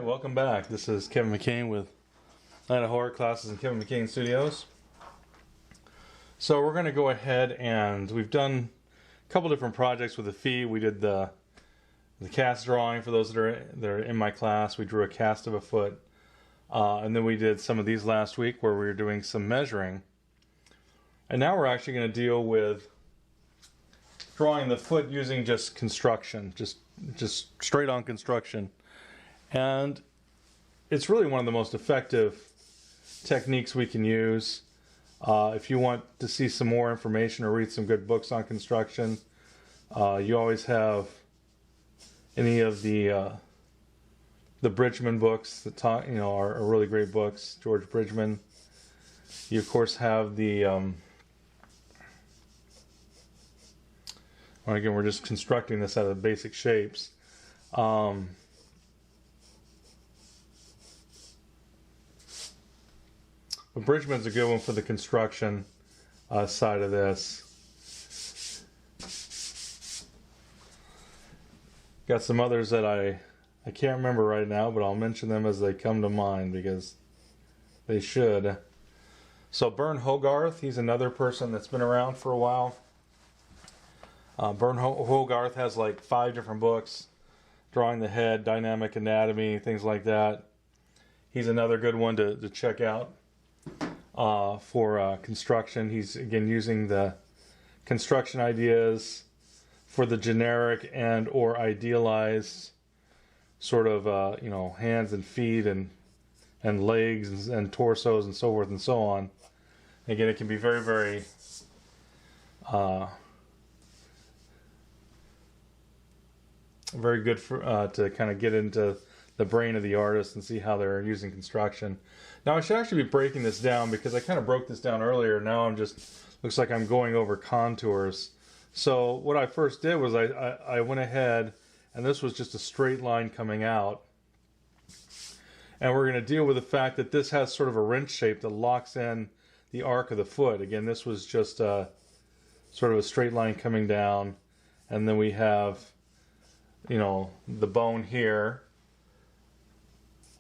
welcome back. This is Kevin McCain with Night of Horror Classes in Kevin McCain Studios. So we're going to go ahead and we've done a couple different projects with the feet. We did the cast drawing for those that are in my class. We drew a cast of a foot. And then we did some of these last week where we were doing some measuring. And now we're actually going to deal with drawing the foot using just construction, just straight on construction. And it's really one of the most effective techniques we can use. If you want to see some more information or read some good books on construction, you always have any of the Bridgman books that are really great books. George Bridgman. You of course have the well, again, we're just constructing this out of basic shapes. But Bridgman's a good one for the construction side of this. Got some others that I can't remember right now, but I'll mention them as they come to mind because they should. So Bern Hogarth, he's another person that's been around for a while. Bern Hogarth has like 5 different books, drawing the head, dynamic anatomy, things like that. He's another good one to check out for construction. He's again using the construction ideas for the generic and or idealized sort of hands and feet and legs and torsos and so forth and so on. Again, it can be very, very very good for to kind of get into the brain of the artist and see how they're using construction. Now I should actually be breaking this down because I kind of broke this down earlier. Now I'm just, looks like I'm going over contours. So what I first did was I went ahead, and this was just a straight line coming out. And we're going to deal with the fact that this has sort of a wrench shape that locks in the arc of the foot. Again, this was just sort of a straight line coming down. And then we have, the bone here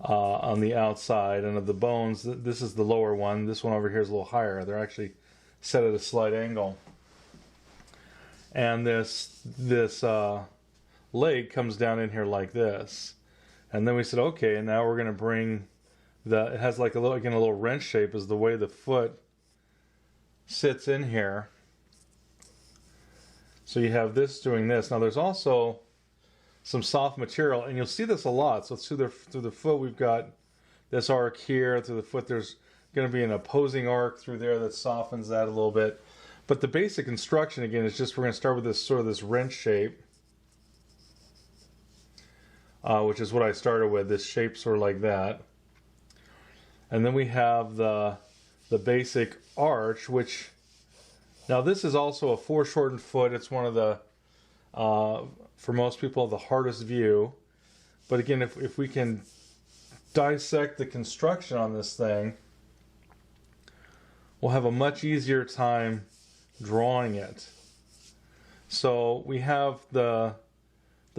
on the outside. And of the bones, this is the lower one. This one over here is a little higher. They're actually set at a slight angle. And this leg comes down in here like this. And then we said, okay, and now we're going to bring it has like a little wrench shape is the way the foot sits in here. So you have this doing this. Now there's also some soft material, and you'll see this a lot. So through the foot, we've got this arc here. Through the foot, there's going to be an opposing arc through there that softens that a little bit. But the basic construction, again, is just we're going to start with this wrench shape, which is what I started with, this shape sort of like that. And then we have the basic arch, which, now this is also a foreshortened foot. It's one of the, for most people, the hardest view. But again, if we can dissect the construction on this thing, we'll have a much easier time drawing it. So we have the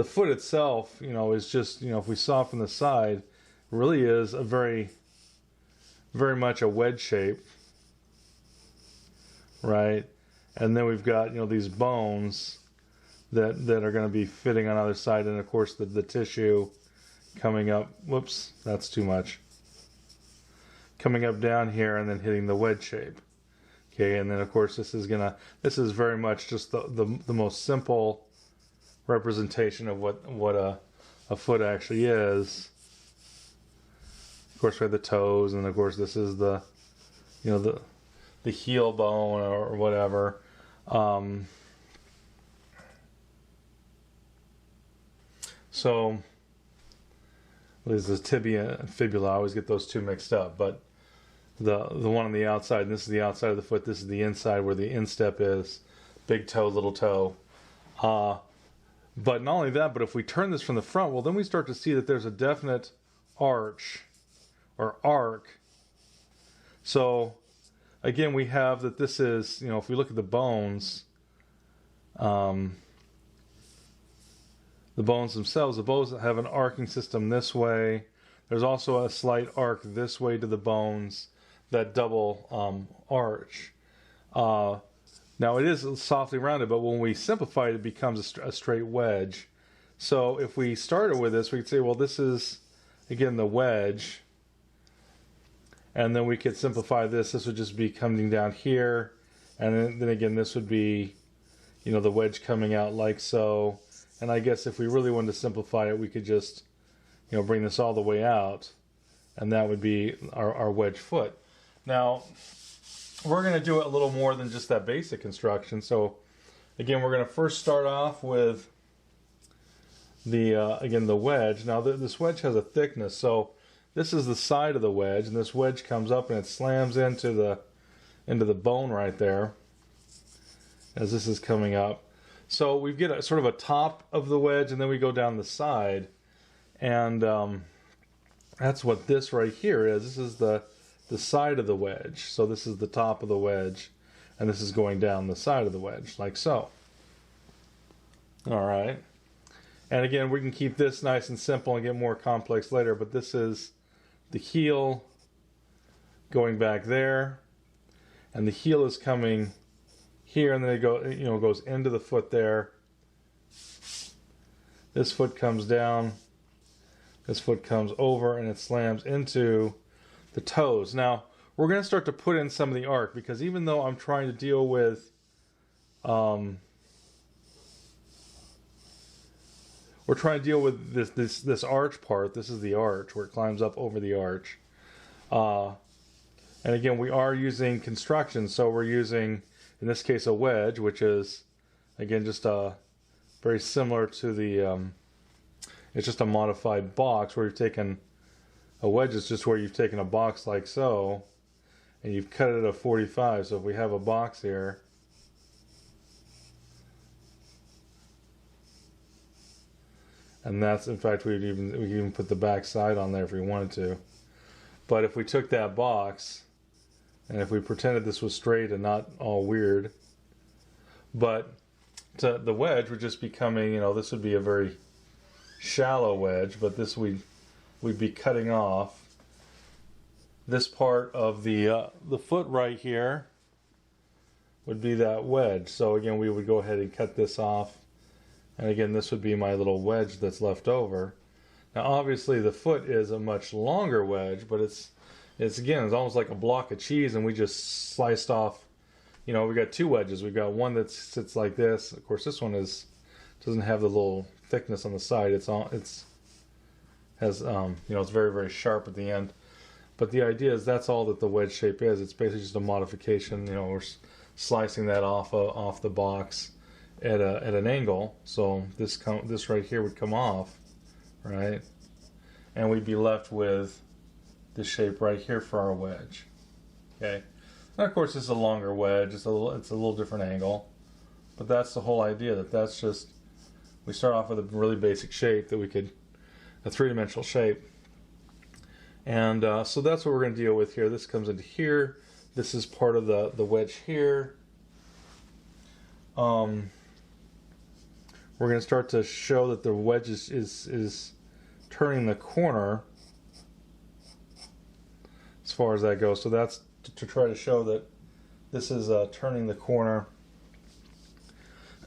foot itself, is just, if we saw from the side, really is a very, very much a wedge shape, right? And then we've got, these bones that are going to be fitting on either side, and of course the tissue coming up, whoops, that's too much, coming up down here and then hitting the wedge shape. Okay, and then of course this is very much just the most simple representation of what a foot actually is. Of course we have the toes, and of course this is the heel bone or whatever. So there's the tibia and fibula. I always get those two mixed up, but the one on the outside, and this is the outside of the foot, this is the inside where the instep is, big toe, little toe. But not only that, but if we turn this from the front, well, then we start to see that there's a definite arch or arc. So again, we have that this is, if we look at the bones, the bones themselves, the bones have an arcing system this way. There's also a slight arc this way to the bones, that double arch. Now it is softly rounded, but when we simplify it, it becomes a straight wedge. So if we started with this, we could say, well, this is, again, the wedge. And then we could simplify this. This would just be coming down here. And then again, this would be, you know, the wedge coming out like so. And I guess if we really wanted to simplify it, we could just, you know, bring this all the way out. And that would be our wedge foot. Now, we're going to do it a little more than just that basic construction. So, again, we're going to first start off with again, the wedge. Now, this wedge has a thickness. So, this is the side of the wedge. And this wedge comes up and it slams into the bone right there as this is coming up. So, we get a sort of a top of the wedge and then we go down the side. And that's what this right here is. This is the side of the wedge. So this is the top of the wedge, and this is going down the side of the wedge, like so. All right. And again, we can keep this nice and simple and get more complex later, but this is the heel going back there, and the heel is coming here, and then it goes into the foot there. This foot comes down, this foot comes over, and it slams into the toes. Now, we're going to start to put in some of the arc, because even though I'm trying to deal with we're trying to deal with this arch part. This is the arch where it climbs up over the arch. And again, we are using construction, so we're using, in this case, a wedge, which is, again, just very similar to the, it's just a modified box where you've taken, a wedge is just where you've taken a box like so, and you've cut it at a 45. So if we have a box here, and that's, in fact, we could even put the back side on there if we wanted to. But if we took that box, and if we pretended this was straight and not all weird, but the wedge would just be coming, this would be a very shallow wedge, but this we'd be cutting off this part of the foot right here would be that wedge. So again, we would go ahead and cut this off. And again, this would be my little wedge that's left over. Now, obviously, the foot is a much longer wedge, but it's almost like a block of cheese, and we just sliced off. We got two wedges. We've got one that sits like this. Of course, this one doesn't have the little thickness on the side. It's very, very sharp at the end. But the idea is that's all that the wedge shape is. It's basically just a modification. We're slicing that off the box at an angle, so this right here would come off, right, and we'd be left with this shape right here for our wedge. Okay, and of course this is a longer wedge. It's a little different angle, but that's the whole idea. That's just, we start off with a really basic shape a three-dimensional shape, and so that's what we're going to deal with here. This comes into here. This is part of the wedge here. We're going to start to show that the wedge is turning the corner as far as that goes. So that's to try to show that this is turning the corner.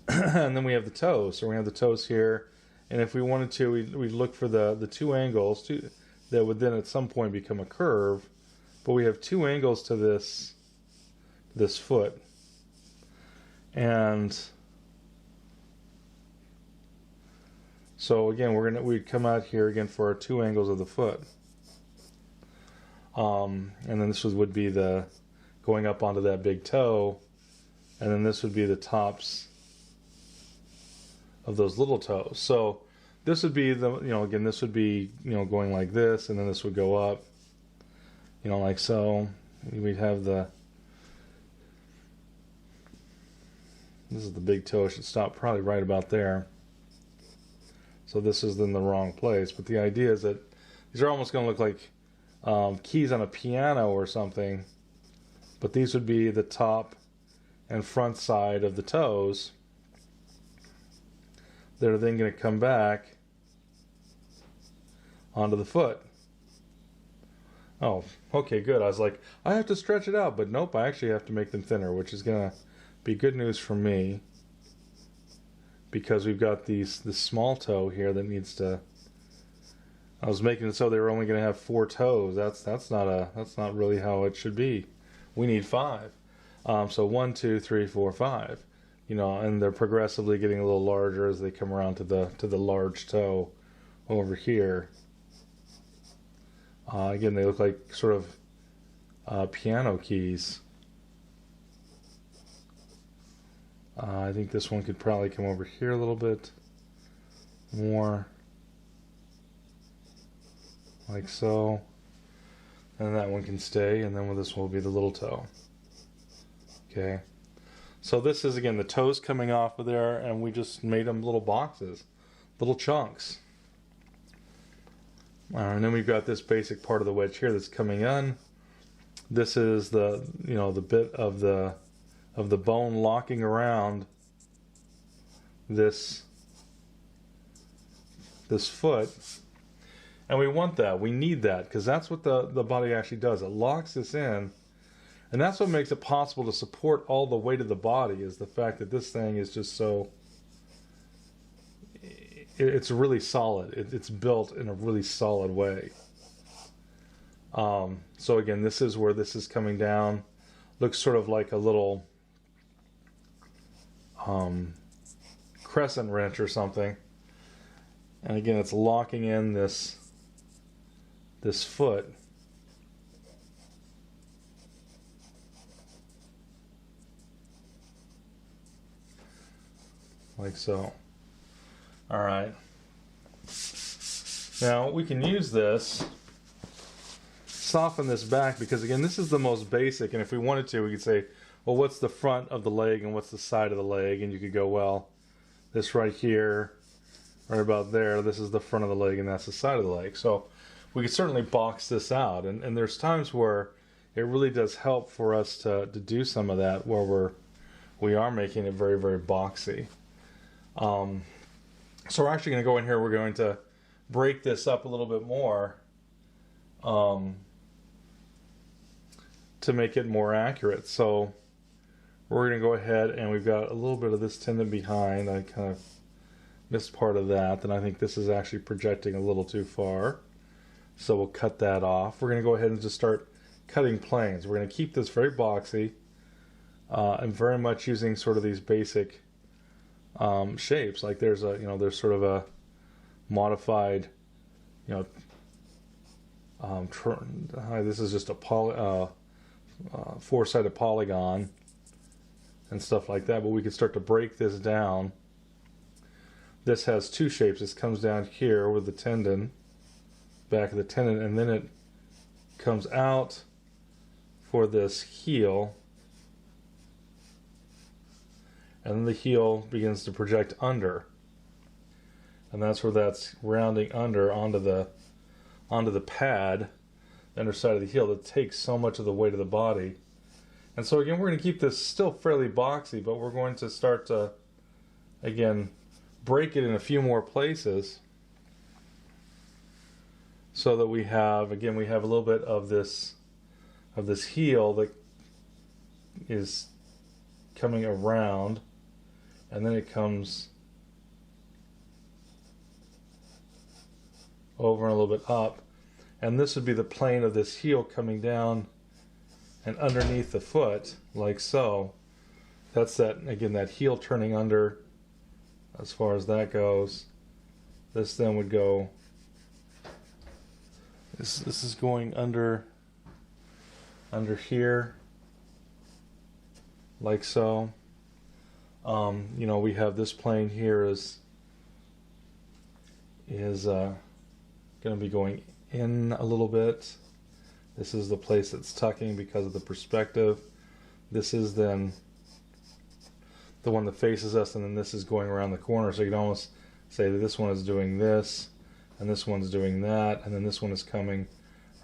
And then we have the toes. So we have the toes here. And if we wanted to, we'd look for the two angles that would then at some point become a curve. But we have two angles to this foot. And so again, we'd come out here again for our two angles of the foot, and then this would be the going up onto that big toe, and then this would be the tops of those little toes. So this would be again, this would be going like this, and then this would go up, like so. We'd have this is the big toe. It should stop probably right about there. So this is in the wrong place. But the idea is that these are almost going to look like keys on a piano or something. But these would be the top and front side of the toes that are then going to come back onto the foot. Oh, okay, good. I was like, I have to stretch it out, but nope, I actually have to make them thinner, which is gonna be good news for me because we've got this small toe here that needs to. I was making it so they were only going to have 4 toes. That's not really how it should be. We need 5. So 1, 2, 3, 4, 5. You know, and they're progressively getting a little larger as they come around to the large toe over here. Again, they look like sort of piano keys. I think this one could probably come over here a little bit more. Like so, and that one can stay, and then this will be the little toe. Okay, so this is again the toes coming off of there, and we just made them little boxes, little chunks. And then we've got this basic part of the wedge here that's coming in. This is the the bit of the bone locking around this foot. And we want that. We need that because that's what the body actually does. It locks this in. And that's what makes it possible to support all the weight of the body is the fact that this thing is just so... It's really solid. It's built in a really solid way. So again, this is where this is coming down. Looks sort of like a little crescent wrench or something. And again, it's locking in this foot. Like so. All right. Now we can use this, soften this back, because again, this is the most basic, and if we wanted to, we could say, well, what's the front of the leg and what's the side of the leg? And you could go, well, this right here, right about there, this is the front of the leg and that's the side of the leg. So we could certainly box this out, and there's times where it really does help for us to do some of that where we are making it very, very boxy. So we're actually going to go in here, we're going to break this up a little bit more to make it more accurate. So we're going to go ahead, and we've got a little bit of this tendon behind. I kind of missed part of that, and I think this is actually projecting a little too far. So we'll cut that off. We're going to go ahead and just start cutting planes. We're going to keep this very boxy and very much using sort of these basic shapes. Like there's there's sort of a modified, this is just a four-sided polygon and stuff like that. But we could start to break this down. This has 2 shapes. This comes down here with the tendon, back of the tendon, and then it comes out for this heel, and then the heel begins to project under, and that's where that's rounding under onto the pad, the underside of the heel, that takes so much of the weight of the body. And so again, we're going to keep this still fairly boxy, but we're going to start to again break it in a few more places, so that we have a little bit of this heel that is coming around, and then it comes over and a little bit up, and this would be the plane of this heel coming down and underneath the foot, like so. That's that heel turning under. As far as that goes, this then would go. This is going under here, like so. We have this plane here is going to be going in a little bit. This is the place that's tucking because of the perspective. This is then the one that faces us, and then this is going around the corner. So you can almost say that this one is doing this, and this one's doing that, and then this one is coming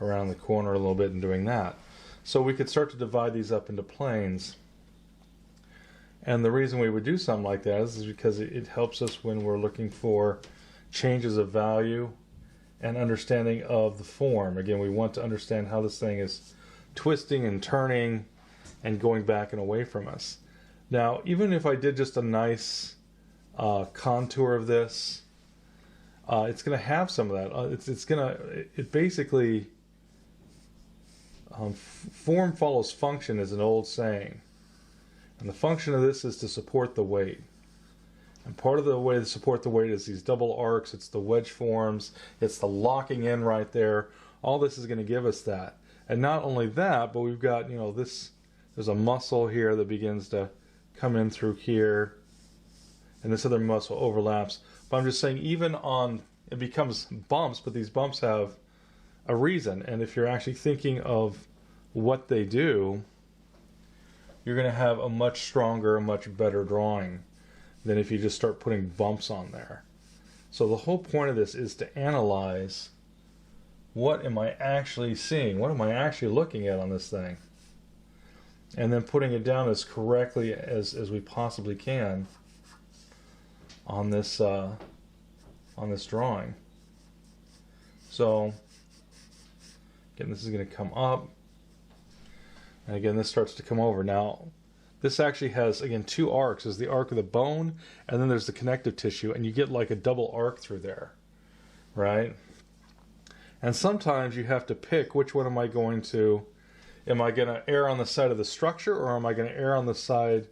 around the corner a little bit and doing that. So we could start to divide these up into planes. And the reason we would do something like that is because it helps us when we're looking for changes of value and understanding of the form. Again, we want to understand how this thing is twisting and turning and going back and away from us. Now, even if I did just a nice contour of this, it's going to have some of that. It basically, form follows function is an old saying. And the function of this is to support the weight. And part of the way to support the weight is these double arcs, it's the wedge forms, it's the locking in right there. All this is going to give us that. And not only that, but we've got, this, there's a muscle here that begins to come in through here. And this other muscle overlaps. But I'm just saying, even on, it becomes bumps, but these bumps have a reason. And if you're actually thinking of what they do, you're going to have a much stronger, much better drawing than if you just start putting bumps on there. So the whole point of this is to analyze, what am I actually seeing? What am I actually looking at on this thing? And then putting it down as correctly as we possibly can on this drawing. So again, this is going to come up, and again this starts to come over. Now this actually has, again, two arcs. There's the arc of the bone, and then there's the connective tissue, and you get like a double arc through there, right? And sometimes you have to pick, which one am I going to err on the side of the structure, or am I going to err on the side,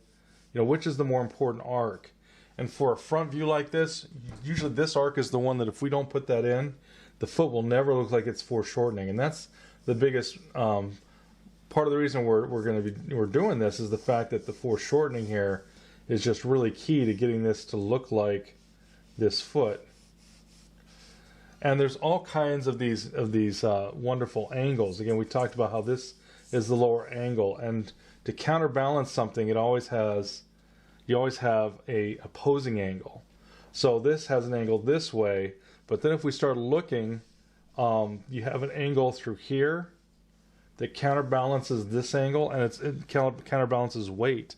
which is the more important arc? And for a front view like this, usually this arc is the one that if we don't put that in, the foot will never look like it's foreshortening. And that's the biggest part of the reason we're doing this is the fact that the foreshortening here is just really key to getting this to look like this foot. And there's all kinds of these wonderful angles. Again, we talked about how this is the lower angle, and to counterbalance something, you always have a opposing angle. So this has an angle this way, but then if we start looking, you have an angle through here that counterbalances this angle, and it counterbalances weight.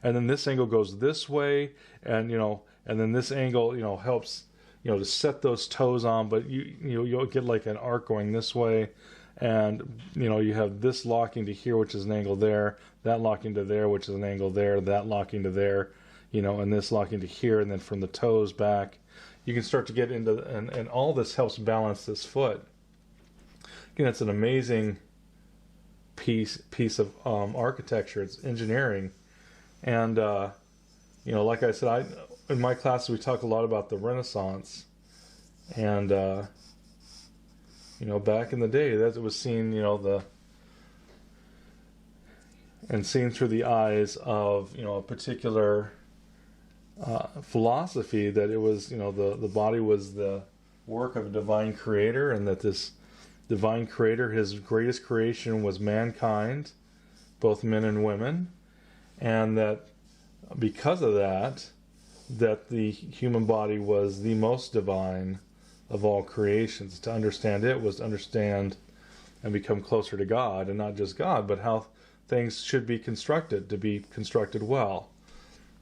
And then this angle goes this way, and and then this angle helps to set those toes on, but you'll get like an arc going this way, and you have this locking to here, which is an angle there, that locking to there, which is an angle there, that locking to there, and this locking to here, and then from the toes back, you can start to get into, and all this helps balance this foot. Again, it's an amazing piece of architecture. It's engineering, and like I said, in my classes we talk a lot about the Renaissance, and back in the day that it was seen, seen through the eyes of a particular philosophy, that it was the body was the work of a divine creator, and that this divine creator, his greatest creation was mankind, both men and women, and that because of that the human body was the most divine of all creations. To understand it was to understand and become closer to God, and not just God, but how things should be constructed, to be constructed well.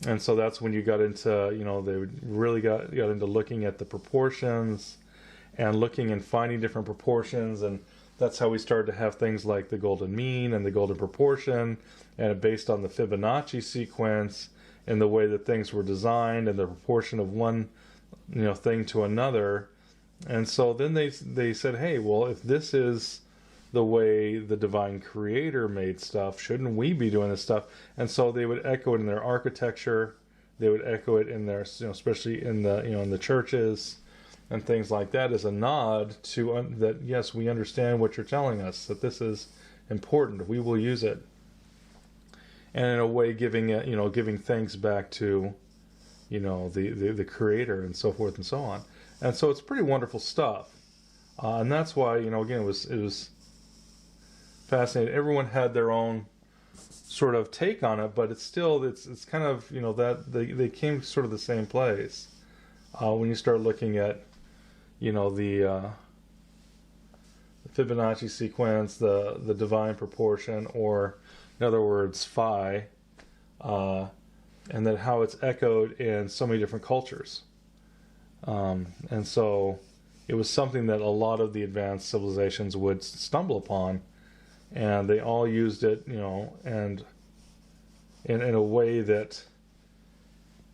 And so that's when you got into, they really got into looking at the proportions and looking and finding different proportions, and that's how we started to have things like the golden mean and the golden proportion, and based on the Fibonacci sequence and the way that things were designed and the proportion of one thing to another. And so then they said, hey, well, if this is the way the divine creator made stuff, shouldn't we be doing this stuff? And so they would echo it in their architecture, they would echo it in their, especially in the in the churches and things like that, as a nod to that, yes, we understand what you're telling us, that this is important, we will use it. And in a way giving it, giving thanks back to the creator, and so forth and so on. And so it's pretty wonderful stuff. And that's why, again, it was fascinating. Everyone had their own sort of take on it, but it's kind of, that they came sort of the same place. When you start looking at, the Fibonacci sequence, the divine proportion, or in other words, phi, and then how it's echoed in so many different cultures. And so, it was something that a lot of the advanced civilizations would stumble upon, and they all used it, you know, and in a way that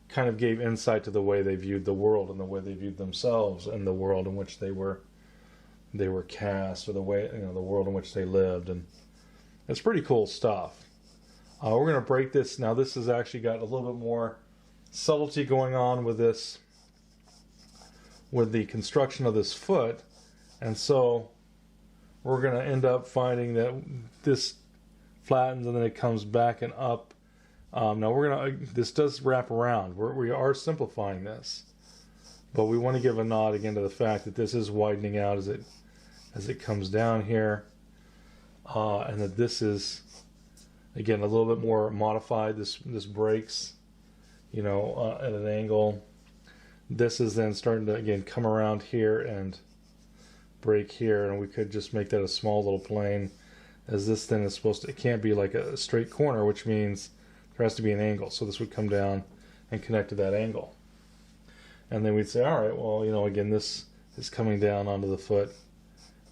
kind of gave insight to the way they viewed the world and the way they viewed themselves and the world in which they were cast, or the way, you know, the world in which they lived. And it's pretty cool stuff. We're going to break this now. This has actually got a little bit more subtlety going on with this, with the construction of this foot, and so we're going to end up finding that this flattens and then it comes back and up. Now we're going to, this does wrap around. We are simplifying this, but we want to give a nod again to the fact that this is widening out as it comes down here, and that this is again a little bit more modified. This breaks, you know, at an angle. This is then starting to again come around here and break here, and we could just make that a small little plane, as this then is supposed to, it can't be like a straight corner, which means there has to be an angle. So this would come down and connect to that angle. And then we'd say, all right, well, you know, again, this is coming down onto the foot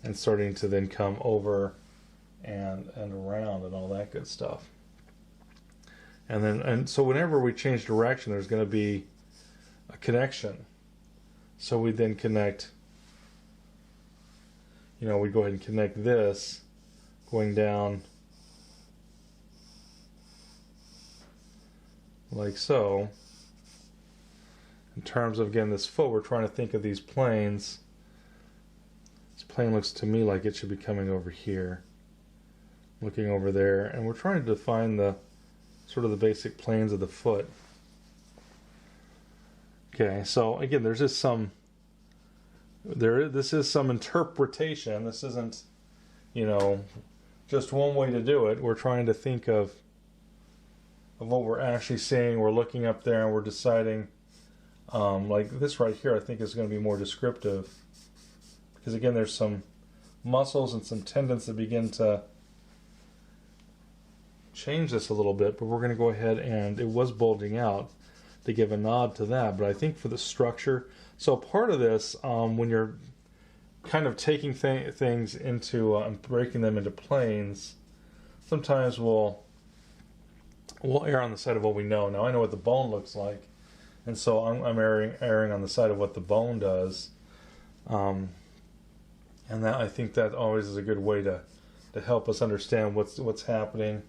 and starting to then come over and around and all that good stuff. And so whenever we change direction, there's going to be a connection. So we then connect, you know, we go ahead and connect this going down like so. In terms of, again, this foot, we're trying to think of these planes. This plane looks to me like it should be coming over here, looking over there, and we're trying to define the sort of the basic planes of the foot. Okay, so again, there's just some, this is some interpretation. This isn't, you know, just one way to do it. We're trying to think of what we're actually seeing. We're looking up there and we're deciding, like this right here, I think is going to be more descriptive, because again, there's some muscles and some tendons that begin to change this a little bit, but we're going to go ahead, and it was bulging out, to give a nod to that. But I think for the structure, so part of this, when you're kind of taking things into and breaking them into planes, sometimes we'll err on the side of what we know. Now I know what the bone looks like, and so I'm erring on the side of what the bone does, and that, I think that always is a good way to help us understand what's happening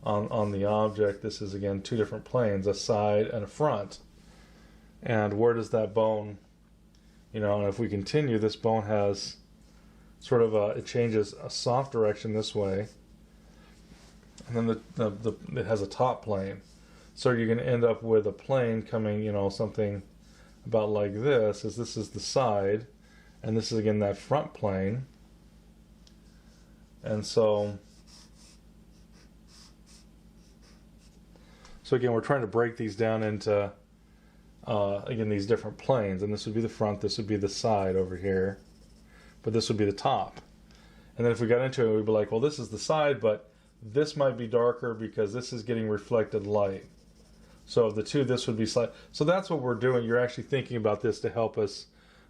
on the object. This is again two different planes, a side and a front, and where does that bone, you know, and if we continue, this bone has sort of it changes a soft direction this way, and then it has a top plane. So you're going to end up with a plane coming, you know, something about like this, as this is the side, and this is again that front plane. And so again, we're trying to break these down into, again, these different planes. And this would be the front, this would be the side over here, but this would be the top. And then if we got into it, we'd be like, well, this is the side, but this might be darker because this is getting reflected light. So of the two, this would be slight. So that's what we're doing. You're actually thinking about this to help us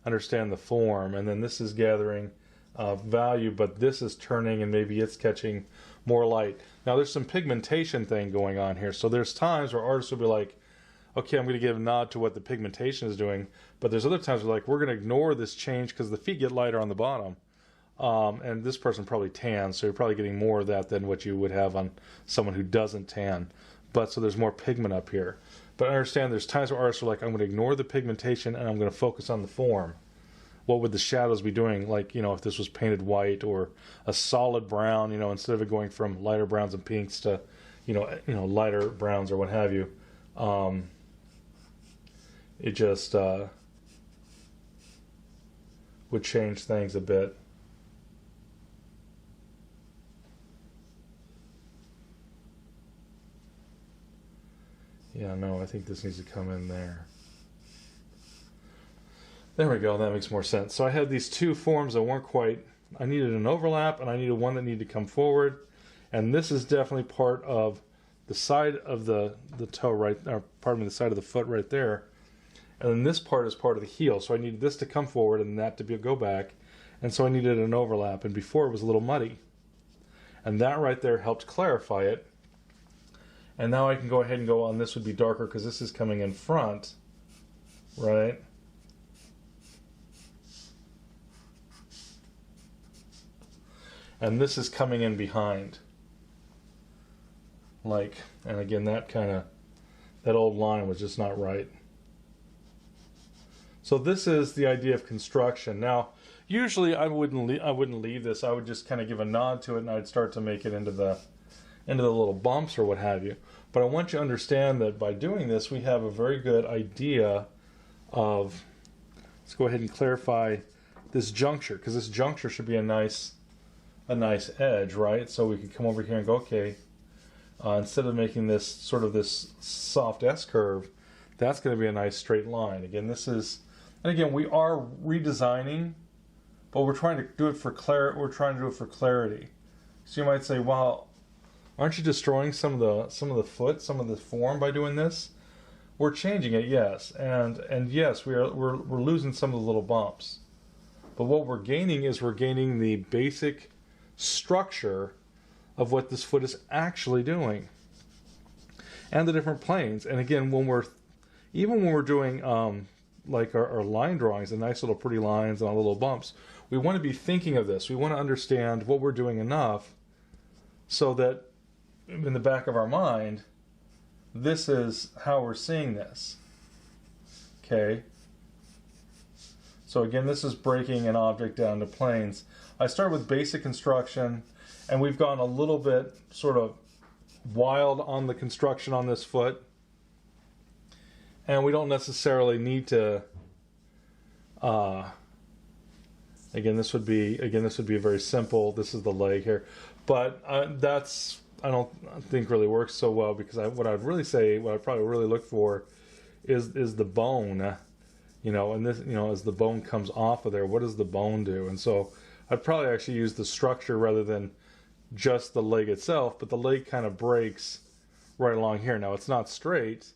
understand the form. And then this is gathering value, but this is turning, and maybe it's catching more light. Now there's some pigmentation thing going on here. So there's times where artists will be like, okay, I'm going to give a nod to what the pigmentation is doing, but there's other times where like, we're going to ignore this change because the feet get lighter on the bottom. And this person probably tans, so you're probably getting more of that than what you would have on someone who doesn't tan. But so there's more pigment up here. But I understand there's times where artists are like, I'm going to ignore the pigmentation and I'm going to focus on the form. What would the shadows be doing? Like, you know, if this was painted white or a solid brown, you know, instead of it going from lighter browns and pinks to, you know, lighter browns or what have you, it just would change things a bit. Yeah, no, I think this needs to come in there. There we go, that makes more sense. So I had these two forms that weren't quite, I needed an overlap and I needed one that needed to come forward. And this is definitely part of the side of the toe right, or pardon me, the side of the foot right there. and then this part is part of the heel. So I needed this to come forward and that to go back, and so I needed an overlap. And before it was a little muddy, and that right there helped clarify it. And now I can go ahead and go on. This would be darker because this is coming in front, right? And this is coming in behind. Like, and again, that old line was just not right. So this is the idea of construction. Now, usually I wouldn't leave this. I would just kind of give a nod to it, and I'd start to make it into the little bumps or what have you. But I want you to understand that by doing this, we have a very good idea of, let's go ahead and clarify this juncture, because this juncture should be a nice edge, right? So we could come over here and go, okay, instead of making this sort of this soft S curve, that's going to be a nice straight line. Again, this is, and again, we are redesigning, but we're trying to do it for clarity. So you might say, well, aren't you destroying some of the form by doing this? We're changing it, yes, and yes, we're losing some of the little bumps, but what we're gaining is the basic structure of what this foot is actually doing, and the different planes. And again, when we're doing like our line drawings, the nice little pretty lines and all little bumps, we want to be thinking of this. We want to understand what we're doing enough so that in the back of our mind, this is how we're seeing this. Okay. So again, this is breaking an object down to planes. I start with basic construction, and we've gone a little bit sort of wild on the construction on this foot. And we don't necessarily need to, again, this would be a very simple, this is the leg here. But that's, I don't think really works so well, because what I'd probably really look for is the bone, and this, as the bone comes off of there, what does the bone do? And so I'd probably actually use the structure rather than just the leg itself, but the leg kind of breaks right along here. Now it's not straight.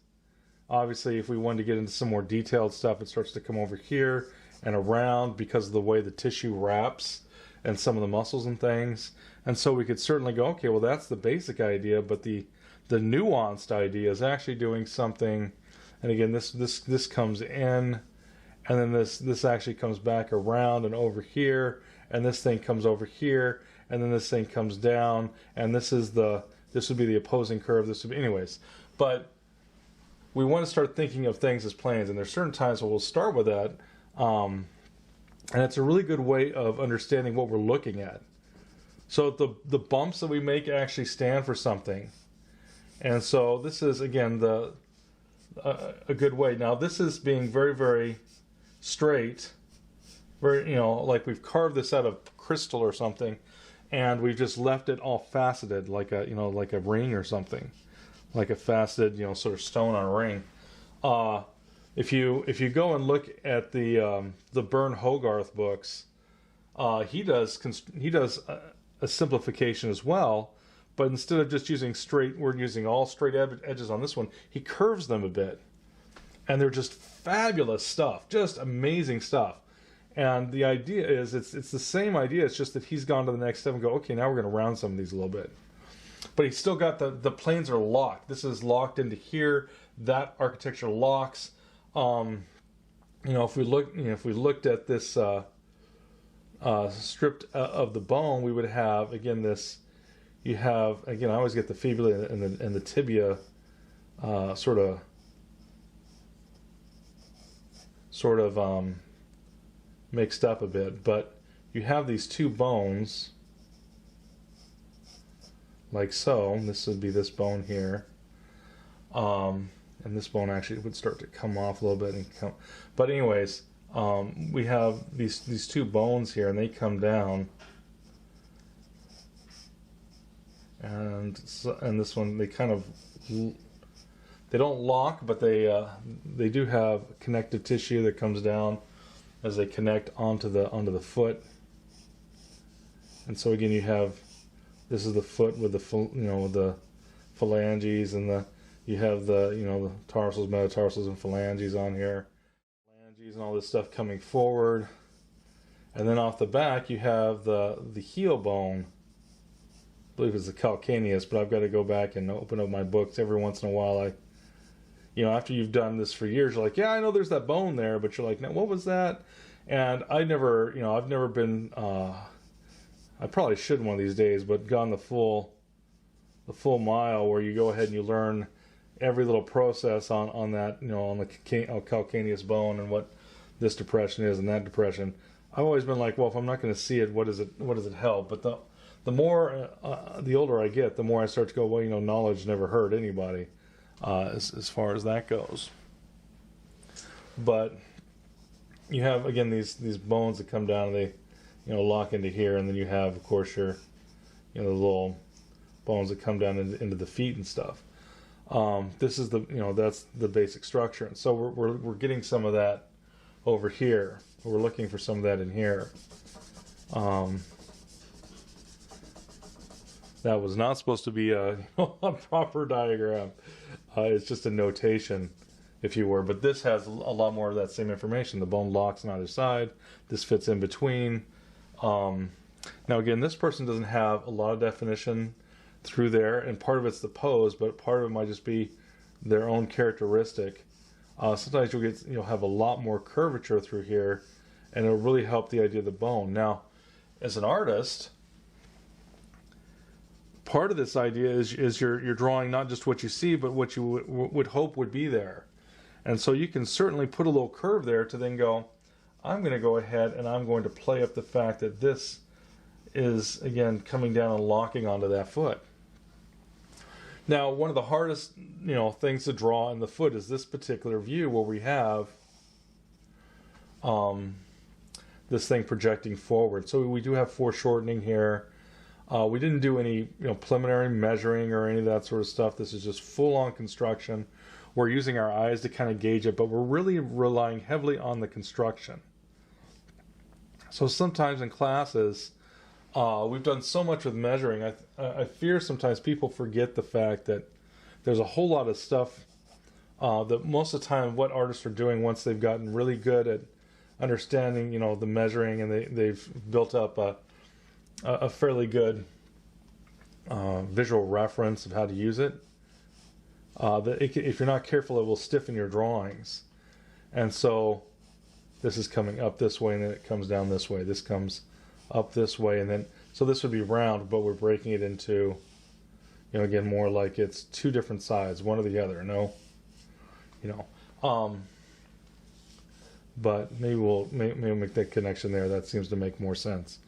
Obviously, if we wanted to get into some more detailed stuff, it starts to come over here and around because of the way the tissue wraps and some of the muscles and things. And so we could certainly go, okay, well, that's the basic idea, but the nuanced idea is actually doing something. And again, this comes in, and then this actually comes back around and over here, and this thing comes over here, and then this thing comes down, and this would be the opposing curve. This would be, anyways. But we want to start thinking of things as planes, and there's certain times where we'll start with that, and it's a really good way of understanding what we're looking at. So the bumps that we make actually stand for something, and so this is again a good way. Now this is being very, very straight, very, like we've carved this out of crystal or something, and we've just left it all faceted, like a ring or something, like a faceted, sort of stone on a ring. If you go and look at the Bern Hogarth books, he does a simplification as well, but instead of just using straight, we're using all straight edges on this one. He curves them a bit, and they're just fabulous stuff, just amazing stuff. And the idea is, it's the same idea. It's just that he's gone to the next step and go, okay, now we're going to round some of these a little bit. But he's still got the planes are locked. This is locked into here. That architecture locks. If we looked at this stripped of the bone, we would have again this. You have again. I always get the fibula and the tibia sort of mixed up a bit, but you have these two bones like so. This would be this bone here, and this bone actually would start to come off a little bit and come. But anyways, we have these two bones here, and they come down, and this one they kind of, they don't lock, but they do have connective tissue that comes down as they connect onto the foot. And so again, you have, this is the foot with the phalanges, and you have the tarsals, metatarsals, and phalanges on here. and all this stuff coming forward. And then off the back, you have the heel bone. I believe it's the calcaneus, but I've got to go back and open up my books every once in a while. After you've done this for years, you're like, yeah, I know there's that bone there, but you're like, now what was that? And I've never been, I probably should one of these days, but gone the full mile where you go ahead and you learn every little process on that, on the calcaneus bone and what this depression is and that depression. I've always been like, well, if I'm not going to see it, what does it help? But the more, the older I get, the more I start to go, well, knowledge never hurt anybody, as far as that goes. But you have, again, these bones that come down and they, lock into here, and then you have, of course, your, the little bones that come down into the feet and stuff. This is that's the basic structure. And so we're getting some of that over here. We're looking for some of that in here. That was not supposed to be a proper diagram. It's just a notation, if you were. But this has a lot more of that same information. The bone locks on either side. This fits in between. Now again, this person doesn't have a lot of definition through there, and part of it's the pose, but part of it might just be their own characteristic. Sometimes you'll have a lot more curvature through here, and it'll really help the idea of the bone. Now, as an artist, part of this idea is you're drawing not just what you see, but what you would hope would be there. And so you can certainly put a little curve there to then go, I'm going to go ahead and I'm going to play up the fact that this is, again, coming down and locking onto that foot. Now, one of the hardest, things to draw in the foot is this particular view where we have this thing projecting forward. So we do have foreshortening here. We didn't do any, preliminary measuring or any of that sort of stuff. This is just full-on construction. We're using our eyes to kind of gauge it, but we're really relying heavily on the construction. So sometimes in classes, we've done so much with measuring. I fear sometimes people forget the fact that there's a whole lot of stuff that most of the time what artists are doing once they've gotten really good at understanding, the measuring, and they've built up a fairly good visual reference of how to use it. If you're not careful, it will stiffen your drawings. And so this is coming up this way, and then it comes down this way. This comes up this way, and then so this would be round, but we're breaking it into, again, more like it's two different sides, one or the other. But maybe we'll make that connection there. That seems to make more sense.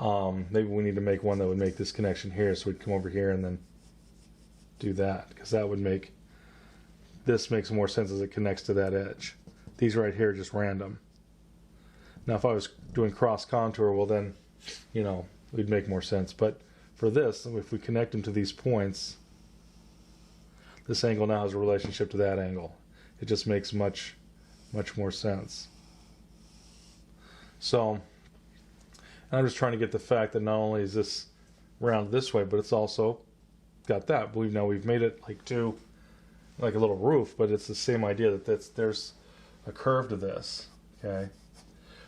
Maybe we need to make one that would make this connection here, so we'd come over here and then do that, because that would make this makes more sense as it connects to that edge. These right here are just random. Now, if I was doing cross contour, well then, we'd make more sense. But for this, if we connect them to these points, this angle now has a relationship to that angle. It just makes much more sense. So, and I'm just trying to get the fact that not only is this round this way, but it's also got that. We've made it like a little roof, but it's the same idea that there's a curve to this. Okay,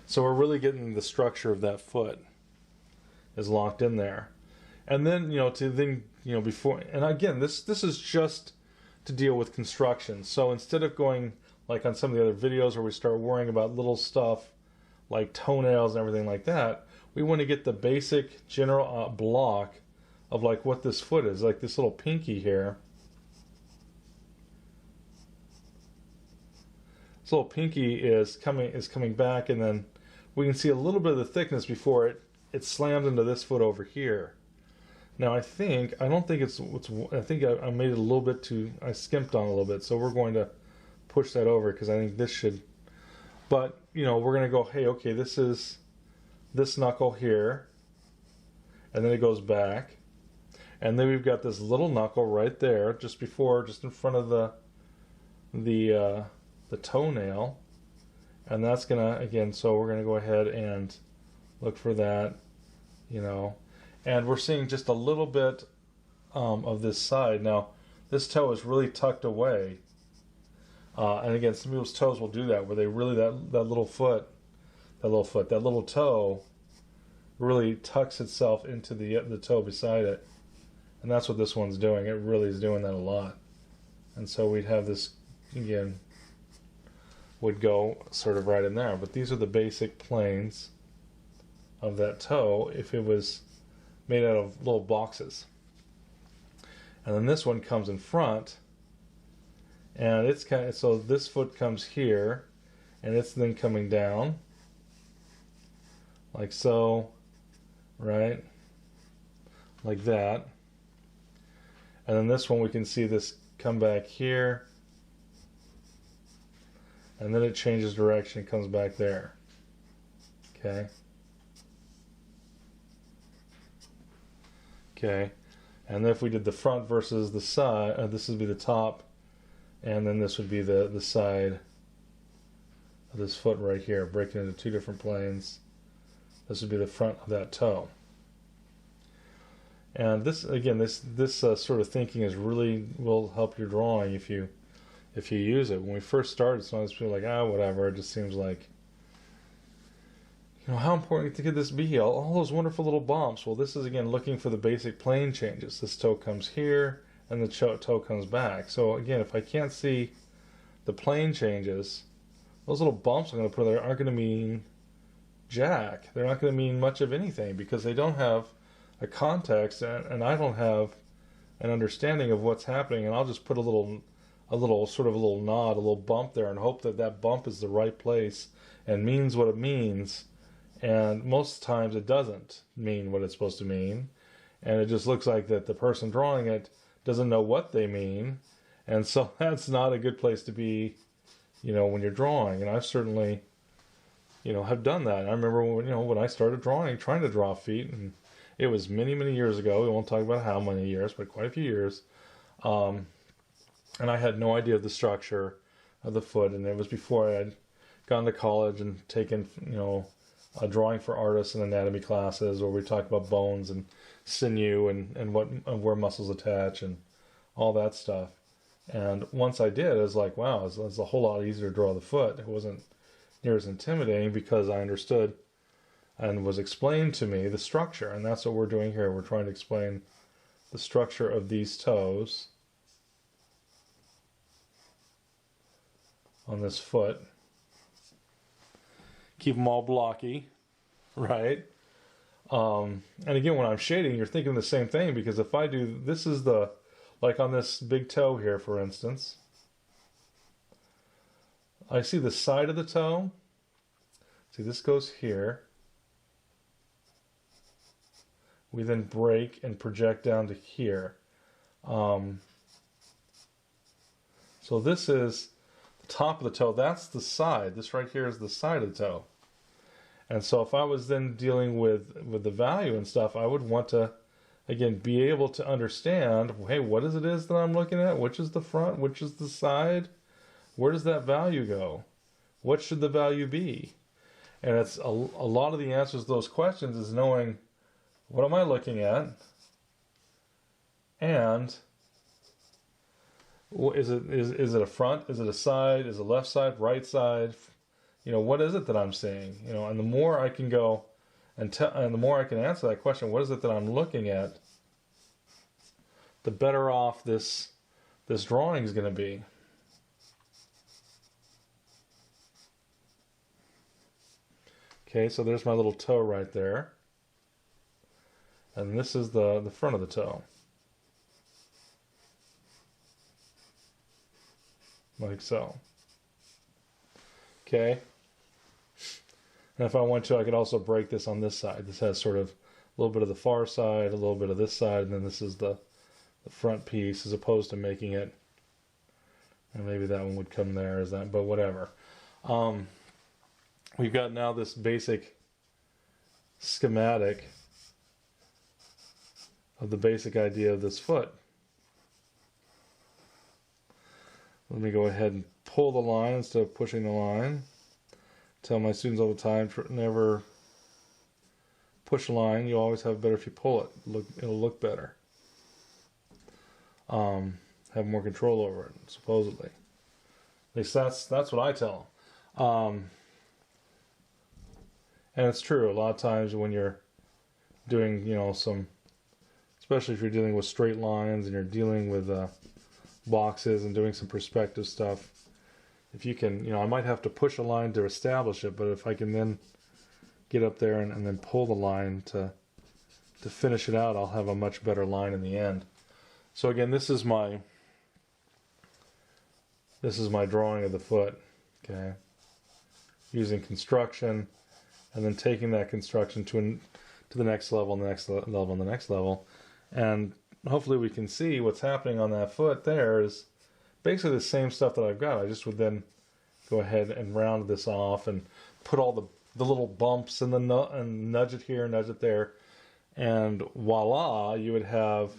so we're really getting the structure of that foot is locked in there, and then before, and again, this is just to deal with construction. So instead of going like on some of the other videos where we start worrying about little stuff like toenails and everything like that, we want to get the basic general block of like what this foot is, like this little pinky here. This little pinky is coming back, and then we can see a little bit of the thickness before it slams into this foot over here. Now I think I made it a little bit too, I skimped on a little bit, so we're going to push that over because I think this should, but we're going to go, hey, okay, this is this knuckle here, and then it goes back, and then we've got this little knuckle right there just in front of the toenail, and that's gonna, again, so we're gonna go ahead and look for that, and we're seeing just a little bit of this side. Now this toe is really tucked away, And again, some people's toes will do that, where they really, that little toe really tucks itself into the toe beside it. And that's what this one's doing. It really is doing that a lot. And so we'd have this, again, would go sort of right in there. But these are the basic planes of that toe if it was made out of little boxes. And then this one comes in front, and it's kind of, so this foot comes here, and it's then coming down, like so, right? Like that. And then this one, we can see this come back here, and then it changes direction, comes back there. Okay. Okay. And then if we did the front versus the side, this would be the top, and then this would be the side of this foot right here, breaking into two different planes. This would be the front of that toe. And this, again, this sort of thinking is really will help your drawing if you use it. When we first started, sometimes people are like, whatever. It just seems like, how important could this be? All those wonderful little bumps. Well, this is again looking for the basic plane changes. This toe comes here, and the toe comes back. So again, if I can't see the plane changes, those little bumps I'm going to put there aren't going to mean jack. They're not going to mean much of anything because they don't have a context, and I don't have an understanding of what's happening, and I'll just put a little nod, a little bump there, and hope that that bump is the right place and means what it means. And most times it doesn't mean what it's supposed to mean, and it just looks like that the person drawing it doesn't know what they mean, and so that's not a good place to be, when you're drawing. And I've certainly, have done that. And I remember when I started trying to draw feet, and it was many, many years ago. We won't talk about how many years, but quite a few years. And I had no idea of the structure of the foot, and it was before I had gone to college and taken, drawing for artists and anatomy classes where we talked about bones and sinew and where muscles attach and all that stuff. And once I did, it was like, wow, it was a whole lot easier to draw the foot. It wasn't near as intimidating because I understood and was explained to me the structure. And that's what we're doing here. We're trying to explain the structure of these toes on this foot. Keep them all blocky, right? And again, when I'm shading, you're thinking the same thing, because if I do, this is like on this big toe here, for instance, I see the side of the toe. See, this goes here. We then break and project down to here. So this is the top of the toe. That's the side. This right here is the side of the toe. And so if I was then dealing with the value and stuff, I would want to, again, be able to understand, hey, what is that I'm looking at? Which is the front? Which is the side? Where does that value go? What should the value be? And it's a lot of the answers to those questions is knowing, what am I looking at? And is it a front? Is it a side? Is it left side? Right side? What is it that I'm seeing? And the more I can go and the more I can answer that question, what is it that I'm looking at, the better off this drawing is going to be. Okay, so there's my little toe right there. And this is the front of the toe. Like so. Okay. And if I want to, I could also break this on this side. This has sort of a little bit of the far side, a little bit of this side, and then this is the front piece, as opposed to making it, and maybe that one would come there as that, but whatever. We've got now this basic schematic of the basic idea of this foot. Let me go ahead and pull the line instead of pushing the line. Tell my students all the time, never push a line. You always have better if you pull it. It'll look better. Have more control over it, supposedly. At least that's what I tell them. And it's true. A lot of times when you're doing, especially if you're dealing with straight lines and you're dealing with boxes and doing some perspective stuff, if you can, I might have to push a line to establish it, but if I can then get up there and then pull the line to finish it out, I'll have a much better line in the end. So again, this is my drawing of the foot, okay? Using construction, and then taking that construction to the next level, and the next level, and the next level. And hopefully we can see what's happening on that foot there is basically the same stuff that I've got. I just would then go ahead and round this off and put all the little bumps and and nudge it here, nudge it there, and voila, you would have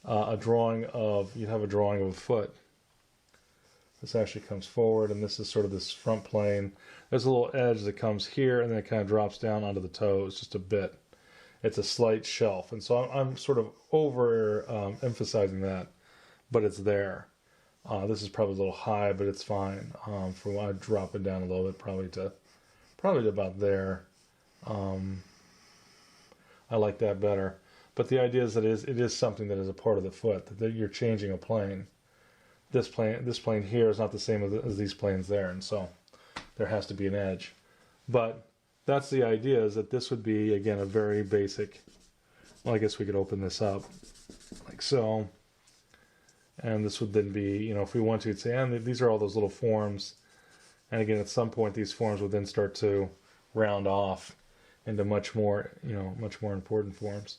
a drawing of a foot. This actually comes forward, and this is sort of this front plane. There's a little edge that comes here, and then it kind of drops down onto the toes just a bit. It's a slight shelf, and so I'm sort of over emphasizing that, but it's there. This is probably a little high, but it's fine. For when I drop it down a little bit, probably to about there. I like that better. But the idea is that it is something that is a part of the foot, that you're changing a plane. This plane here is not the same as these planes there, and so there has to be an edge. But that's the idea, is that this would be, again, a very basic, well, I guess we could open this up like so. And this would then be, if we want to, we'd say, and these are all those little forms. And again, at some point, these forms would then start to round off into much more important forms.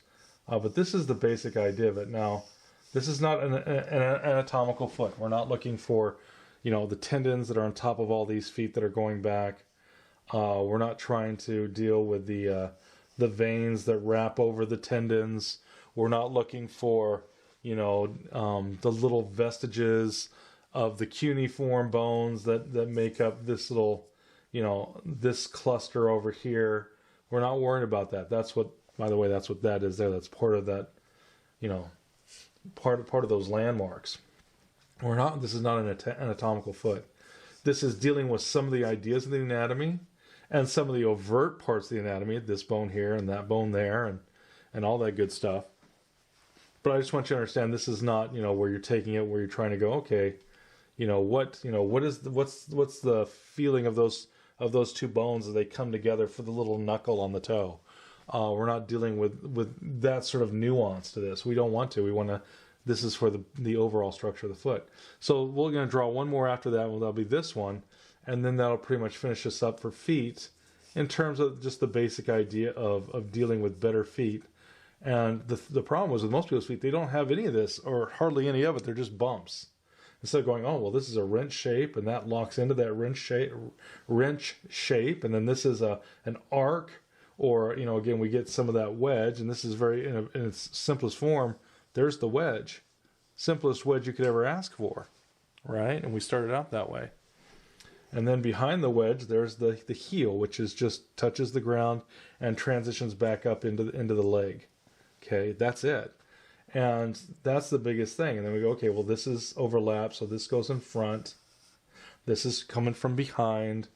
But this is the basic idea of it. Now, this is not an anatomical foot. We're not looking for, the tendons that are on top of all these feet that are going back. We're not trying to deal with the veins that wrap over the tendons. We're not looking for, the little vestiges of the cuneiform bones that make up this little, this cluster over here. We're not worried about that. That's what, by the way, that's what that is there. That's part of that, part of those landmarks. This is not an anatomical foot. This is dealing with some of the ideas of the anatomy and some of the overt parts of the anatomy, this bone here and that bone there and all that good stuff. But I just want you to understand, this is not, where you're taking it, where you're trying to go, okay, what's the feeling of those two bones as they come together for the little knuckle on the toe. We're not dealing with that sort of nuance to this. We don't want to. We want to. This is for the overall structure of the foot. So we're going to draw one more after that. Well, that'll be this one, and then that'll pretty much finish us up for feet, in terms of just the basic idea of dealing with better feet. And the problem was with most people's feet, they don't have any of this or hardly any of it. They're just bumps. Instead of going, oh, well, this is a wrench shape, and that locks into that wrench shape, and then this is an arc, or, again, we get some of that wedge, and this is very, in its simplest form, there's the wedge. Simplest wedge you could ever ask for, right? And we started out that way. And then behind the wedge, there's the heel, which is just touches the ground and transitions back up into the leg. Okay, that's it. And that's the biggest thing. And then we go, okay, well, this is overlap, so this goes in front. This is coming from behind.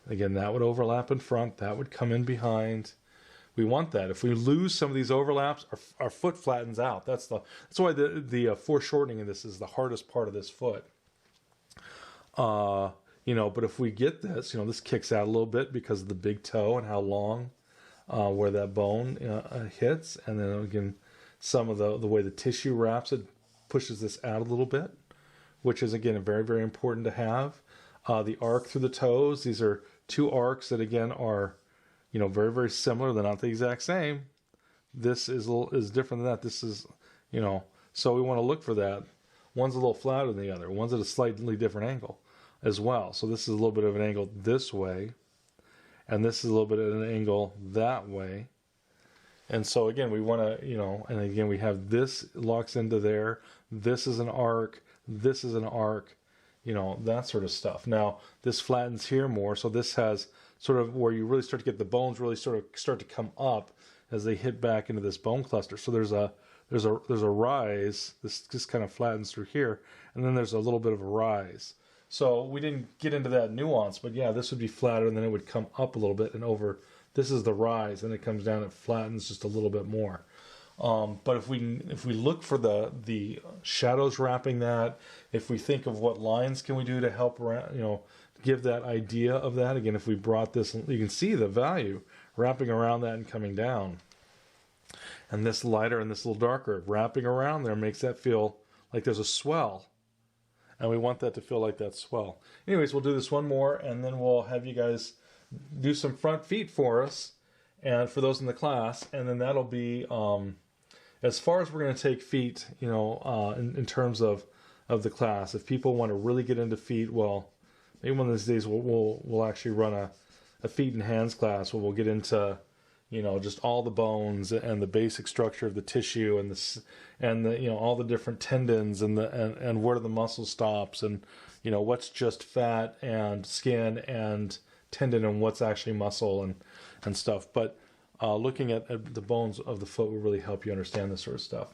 Again, that would overlap in front. That would come in behind. We want that. If we lose some of these overlaps, our foot flattens out. That's why the foreshortening of this is the hardest part of this foot. But if we get this, this kicks out a little bit because of the big toe and how long, where that bone hits, and then again, some of the way the tissue wraps it pushes this out a little bit, which is, again, very, very important to have. The arc through the toes, these are two arcs that, again, are, very, very similar. They're not the exact same. This is different than that. This is, so we want to look for that. One's a little flatter than the other. One's at a slightly different angle as well. So this is a little bit of an angle this way, and this is a little bit of an angle that way. And so again, we want to, and again, we have this locks into there. This is an arc. This is an arc, that sort of stuff. Now, this flattens here more. So this has sort of where you really start to get the bones really sort of start to come up as they hit back into this bone cluster. So there's a rise. This just kind of flattens through here. And then there's a little bit of a rise. So we didn't get into that nuance, but yeah, this would be flatter, and then it would come up a little bit and over. This is the rise, and it comes down, it flattens just a little bit more. But if we look for the shadows wrapping that, if we think of what lines can we do to help, give that idea of that. Again, if we brought this, you can see the value wrapping around that and coming down. And this lighter and this little darker wrapping around there makes that feel like there's a swell. And we want that to feel like that swell. Anyways, we'll do this one more, and then we'll have you guys do some front feet for us, and for those in the class, and then that'll be as far as we're going to take feet, in terms of the class. If people want to really get into feet, well, maybe one of these days we'll actually run a feet and hands class where we'll get into just all the bones and the basic structure of the tissue and the all the different tendons and where do the muscle stops, and what's just fat and skin and tendon and what's actually muscle and stuff. But looking at the bones of the foot will really help you understand this sort of stuff.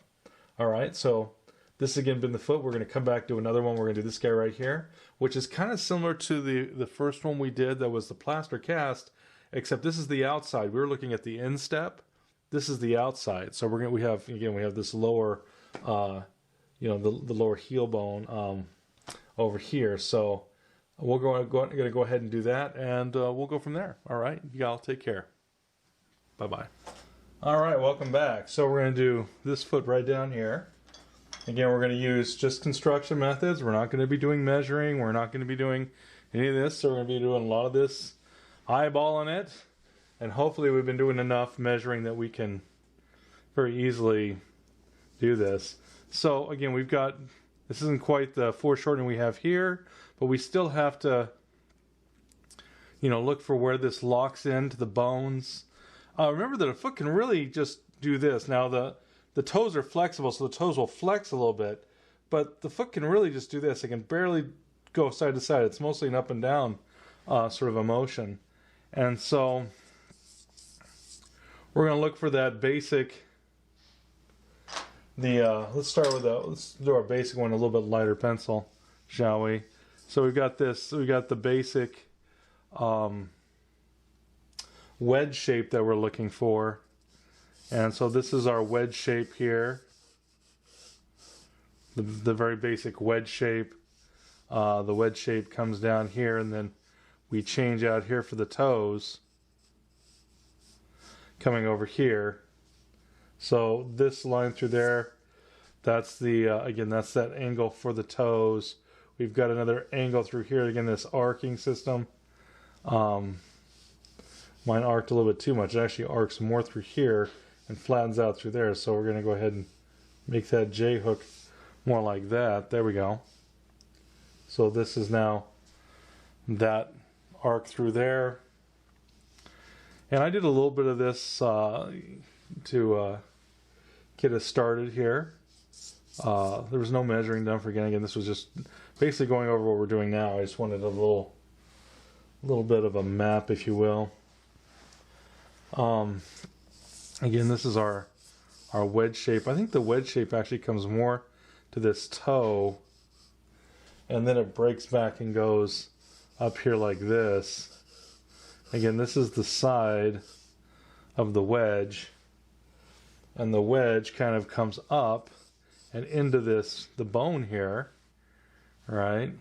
All right, so this has again been the foot. We're going to come back to another one. We're going to do this guy right here, which is kind of similar to the first one we did that was the plaster cast, except this is the outside. We were looking at the instep. This is the outside. So we have this lower, the lower heel bone over here. So we're going to go ahead and do that, and we'll go from there. All right, y'all take care. Bye-bye. All right, welcome back. So we're going to do this foot right down here. Again, we're going to use just construction methods. We're not going to be doing measuring. We're not going to be doing any of this. So we're going to be doing a lot of this eyeballing it, and hopefully we've been doing enough measuring that we can very easily do this. So again, we've got, this isn't quite the foreshortening we have here, but we still have to look for where this locks into the bones. Remember that a foot can really just do this. Now the toes are flexible, so the toes will flex a little bit, but the foot can really just do this. It can barely go side to side. It's mostly an up and down sort of a motion. And so we're going to look for that basic, let's do our basic one, a little bit lighter pencil, shall we? So we've got the basic wedge shape that we're looking for. And so this is our wedge shape here. The very basic wedge shape. The wedge shape comes down here, and then we change out here for the toes coming over here. So this line through there, that's again, that's that angle for the toes. We've got another angle through here, again, this arcing system. Mine arced a little bit too much. It actually arcs more through here and flattens out through there. So we're going to go ahead and make that J hook more like that. There we go. So this is now that arc through there. And I did a little bit of this to get us started here. There was no measuring done for again. This was just basically going over what we're doing now. I just wanted a little bit of a map, if you will. Again, this is our wedge shape. I think the wedge shape actually comes more to this toe, and then it breaks back and goes up here like this. Again, this is the side of the wedge, and the wedge kind of comes up and into the bone here, right?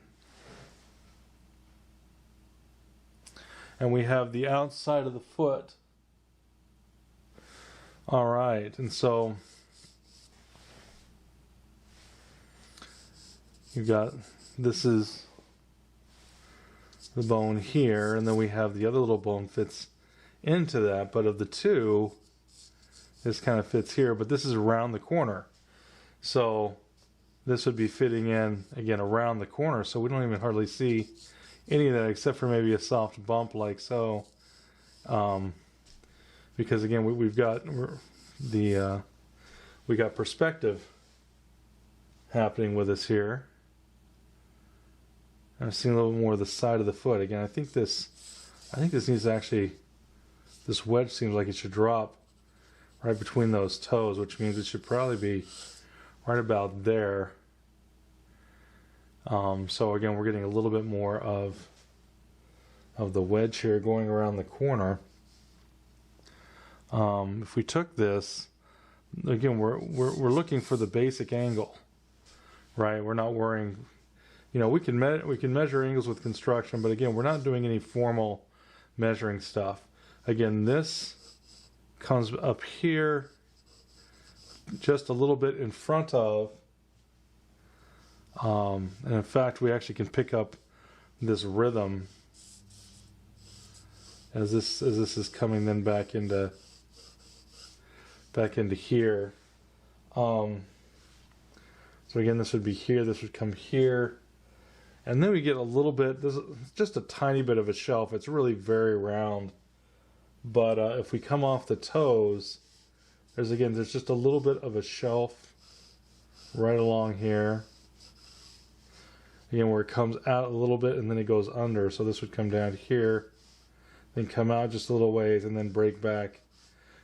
And we have the outside of the foot. All right, and so you've got, this is the bone here, and then we have the other little bone fits into that, but of the two, this kind of fits here, but this is around the corner. So this would be fitting in, again, around the corner, so we don't even hardly see any of that except for maybe a soft bump like so. Because again, we got perspective happening with us here. I'm seeing a little more of the side of the foot. Again, I think this needs to actually, this wedge seems like it should drop right between those toes, which means it should probably be right about there. So again, we're getting a little bit more of the wedge here going around the corner. If we took this, again, we're looking for the basic angle, right? We're not worrying, you know, we can measure angles with construction, but again, we're not doing any formal measuring stuff. Again, this comes up here just a little bit in front of, and in fact, we actually can pick up this rhythm as this is coming then back into here. So again, this would be here, this would come here, and then we get a little bit, this is just a tiny bit of a shelf. It's really very round, but if we come off the toes, there's just a little bit of a shelf right along here. Again, where it comes out a little bit and then it goes under. So this would come down here, then come out just a little ways, and then break back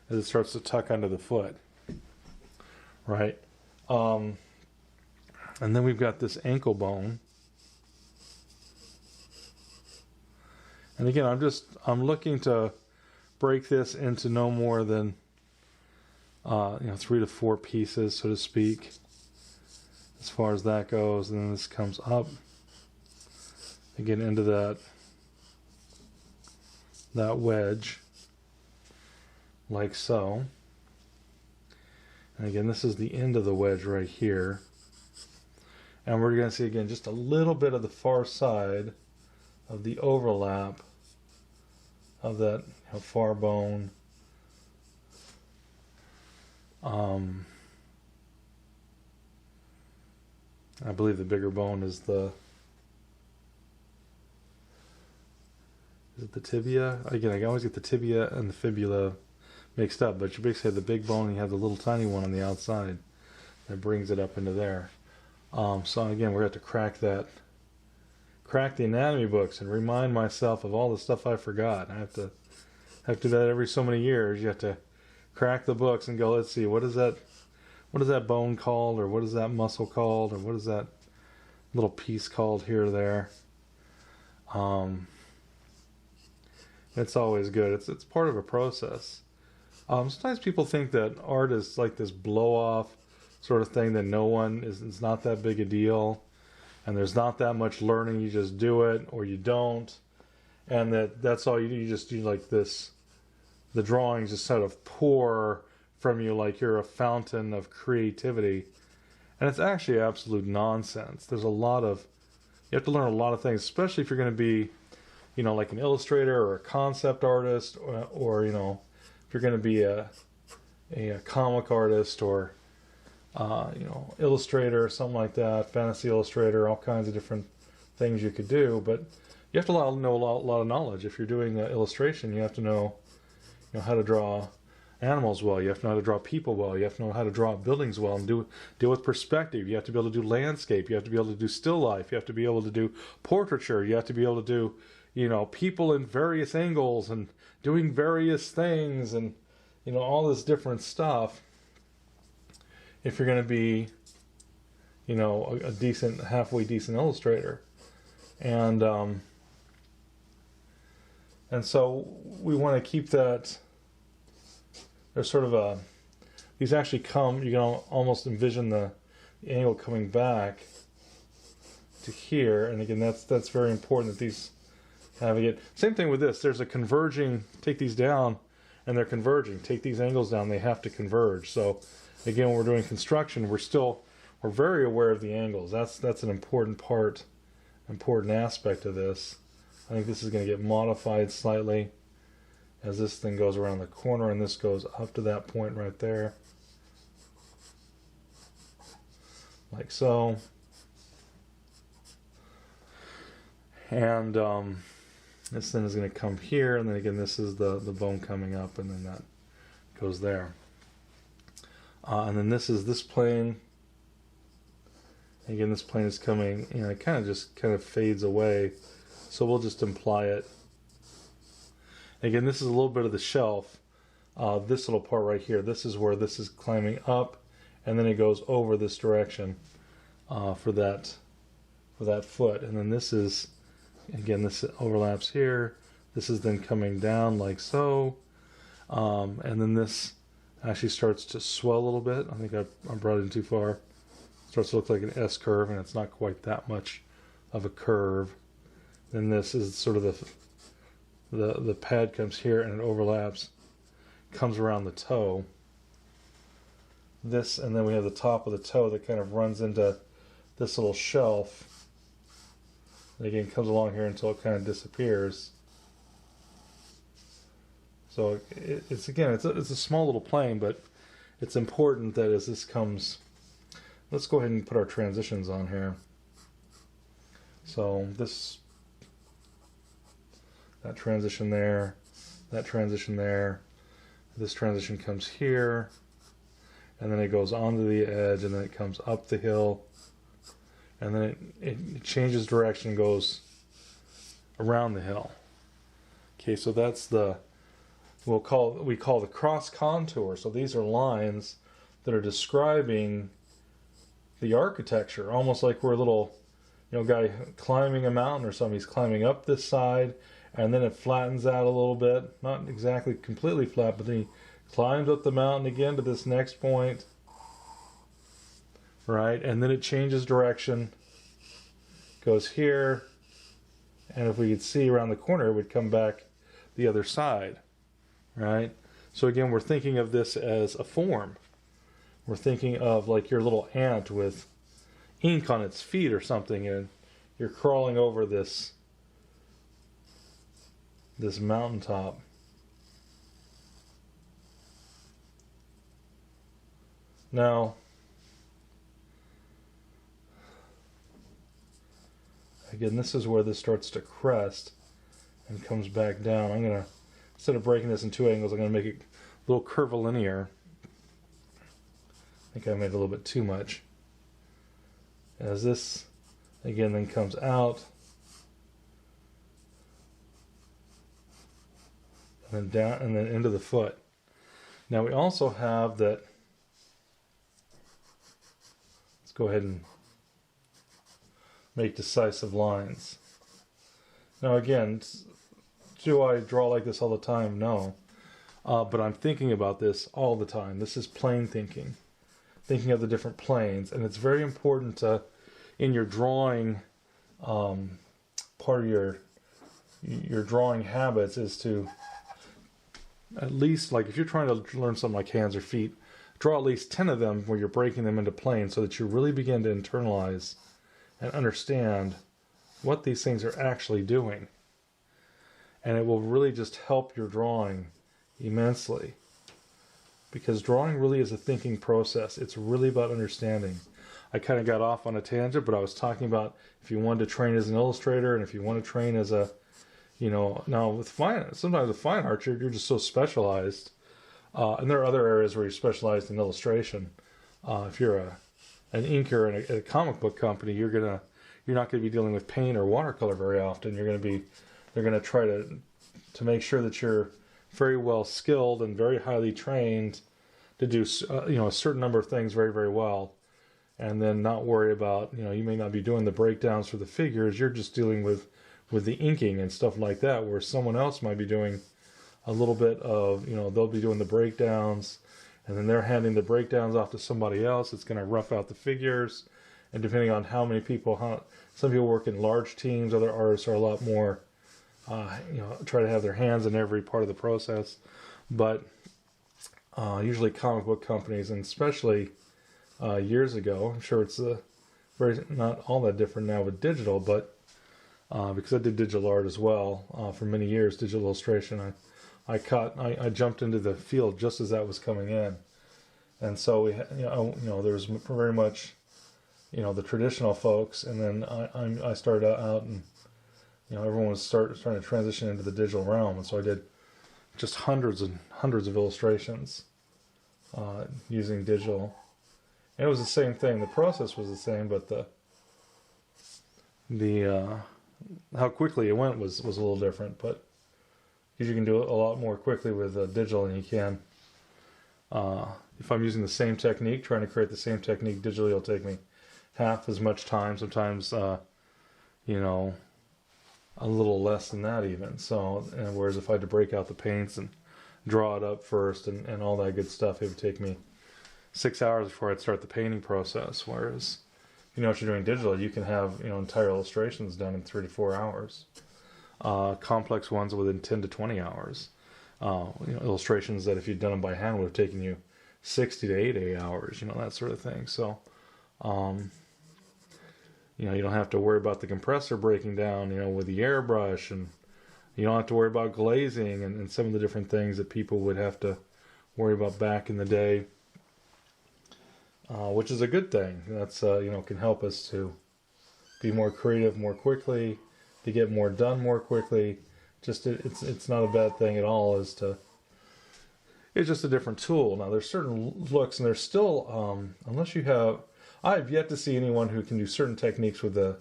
as it starts to tuck under the foot. Right? And then we've got this ankle bone. And again, I'm looking to break this into no more than 3 to 4 pieces, so to speak, as far as that goes. And then this comes up again into that wedge, like so. And again, this is the end of the wedge right here, and we're going to see again just a little bit of the far side of the overlap of that far bone. I believe the bigger bone is the tibia? Again, I always get the tibia and the fibula mixed up, but you basically have the big bone and you have the little tiny one on the outside that brings it up into there. So again, we're going to have to crack the anatomy books and remind myself of all the stuff I forgot. I have to do that every so many years. You have to crack the books and go, let's see, what is that bone called, or what is that muscle called, or what is that little piece called here or there. It's always good. It's part of a process. Sometimes people think that art is like this blow-off sort of thing, that it's not that big a deal, and there's not that much learning. You just do it or you don't, and that's all you do. You just do like this. The drawings just sort of pour from you like you're a fountain of creativity, and it's actually absolute nonsense. You have to learn a lot of things, especially if you're going to be, like an illustrator or a concept artist, or if you're going to be a comic artist, or illustrator or something like that, fantasy illustrator, all kinds of different things you could do. But you have to know a lot of knowledge. If you're doing illustration, you have to know how to draw animals well. You have to know how to draw people well. You have to know how to draw buildings well and deal with perspective. You have to be able to do landscape. You have to be able to do still life. You have to be able to do portraiture. You have to be able to do people in various angles and doing various things, and all this different stuff. If you're going to be a decent, halfway decent illustrator. And so we want to keep that. There's sort of these actually come, you can almost envision the angle coming back to here. And again, that's very important that these having it. Same thing with this. There's a converging, take these down and they're converging. Take these angles down, they have to converge. So again, when we're doing construction, we're very aware of the angles. That's an important aspect of this. I think this is going to get modified slightly as this thing goes around the corner, and this goes up to that point right there, like so. And this thing is going to come here, and then again this is the bone coming up, and then that goes there. And then this is this plane. Again, this plane is coming, it kind of fades away, so we'll just imply it. Again, this is a little bit of the shelf. This little part right here, this is where this is climbing up, and then it goes over this direction for of that foot. And then this is, again, this overlaps here. This is then coming down like so. And then this actually starts to swell a little bit. I think I brought it in too far. It starts to look like an S curve, and it's not quite that much of a curve. Then this is sort of the pad comes here and it overlaps, comes around the toe. This, and then we have the top of the toe that kind of runs into this little shelf. And again, comes along here until it kind of disappears. So it's a small little plane, but it's important that as this comes, let's go ahead and put our transitions on here. So that transition there, that transition there, this transition comes here, and then it goes onto the edge, and then it comes up the hill, and then it changes direction and goes around the hill. Okay, so that's we call the cross contour. So these are lines that are describing the architecture, almost like we're a little, guy climbing a mountain or something. He's climbing up this side, and then it flattens out a little bit, not exactly completely flat, but then he climbs up the mountain again to this next point, right? And then it changes direction, goes here, and if we could see around the corner, it would come back the other side, right? So again, we're thinking of this as a form. We're thinking of like your little ant with ink on its feet or something, and you're crawling over this mountaintop. Now, again, this is where this starts to crest and comes back down. I'm going to, instead of breaking this in two angles, I'm going to make it a little curvilinear. I think I made a little bit too much. As this, again, then comes out, and then down, and then into the foot. Now we also have that. Let's go ahead and make decisive lines. Now again, do I draw like this all the time? No. But I'm thinking about this all the time. This is plane thinking. Thinking of the different planes. And it's very important to, in your drawing, part of your drawing habits is to at least, like if you're trying to learn something like hands or feet, draw at least 10 of them where you're breaking them into planes so that you really begin to internalize and understand what these things are actually doing. And it will really just help your drawing immensely. Because drawing really is a thinking process. It's really about understanding. I kind of got off on a tangent, but I was talking about if you wanted to train as an illustrator and if you want to train as a, now with sometimes with fine art, you're just so specialized. And there are other areas where you're specialized in illustration. If you're an inker in a comic book company, you're not going to be dealing with paint or watercolor very often. They're going to try to make sure that you're very well skilled and very highly trained to do a certain number of things very, very well, and then not worry about, you may not be doing the breakdowns for the figures. You're just dealing with the inking and stuff like that, where someone else might be doing a little bit of, they'll be doing the breakdowns, and then they're handing the breakdowns off to somebody else. It's going to rough out the figures, and depending on how many people, some people work in large teams, other artists are a lot more, try to have their hands in every part of the process. But usually comic book companies, and especially years ago, I'm sure it's not all that different now with digital, but because I did digital art as well for many years, digital illustration, I jumped into the field just as that was coming in, and so there's very much the traditional folks, and then I started out, and everyone was starting to transition into the digital realm, and so I did just hundreds and hundreds of illustrations using digital. And it was the same thing. The process was the same, but the how quickly it went was a little different. But because you can do it a lot more quickly with digital than you can. If I'm using the same technique, trying to create the same technique digitally, it'll take me half as much time. Sometimes you know, a little less than that even. So, and whereas if I had to break out the paints and draw it up first and all that good stuff, it would take me 6 hours before I'd start the painting process. Whereas, you know, if you're doing digital, you can have, you know, entire illustrations done in 3 to 4 hours. Complex ones within 10 to 20 hours. You know, illustrations that if you'd done them by hand would have taken you 60 to 80 hours, you know, that sort of thing. So, you know, you don't have to worry about the compressor breaking down, you know, with the airbrush, and you don't have to worry about glazing and some of the different things that people would have to worry about back in the day, which is a good thing. That's, you know, can help us to be more creative more quickly, to get more done more quickly. Just, it's not a bad thing at all. It's just a different tool. Now, there's certain looks, and there's still, unless you have, I've yet to see anyone who can do certain techniques with the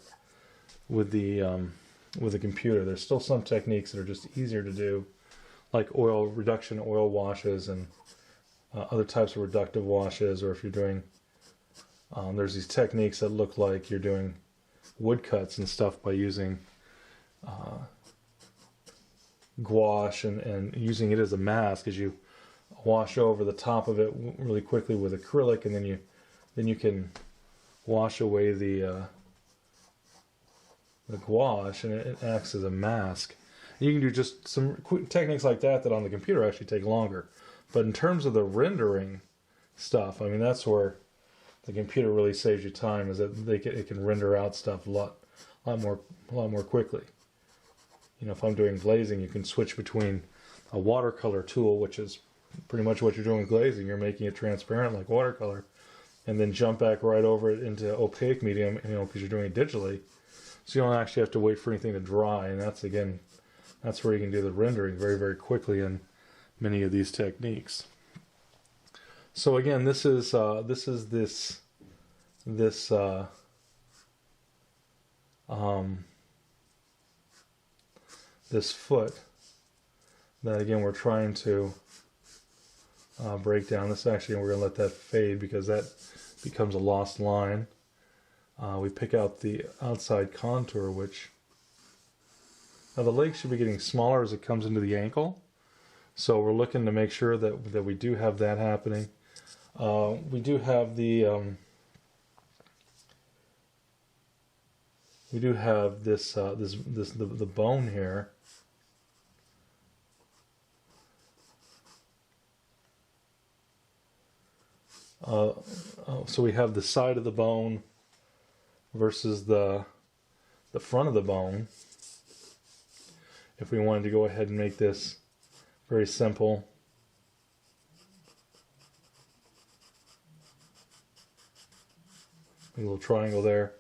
computer. There's still some techniques that are just easier to do, like oil reduction, oil washes, and other types of reductive washes. Or if you're doing, there's these techniques that look like you're doing woodcuts and stuff by using gouache and using it as a mask as you wash over the top of it really quickly with acrylic, and then you can wash away the gouache, and it acts as a mask. You can do just some quick techniques like that on the computer actually take longer. But in terms of the rendering stuff, I mean, that's where the computer really saves you time, is that it can render out stuff a lot more quickly. You know, if I'm doing glazing, you can switch between a watercolor tool, which is pretty much what you're doing with glazing. You're making it transparent like watercolor, and then jump back right over it into opaque medium, you know, because you're doing it digitally. So you don't actually have to wait for anything to dry, and that's where you can do the rendering very, very quickly in many of these techniques. So again, this foot that again we're trying to break down. This actually, we're going to let that fade because that becomes a lost line. We pick out the outside contour, which now the leg should be getting smaller as it comes into the ankle. So we're looking to make sure that we do have that happening. We do have the the bone here. So we have the side of the bone versus the front of the bone. If we wanted to go ahead and make this very simple, a little triangle there.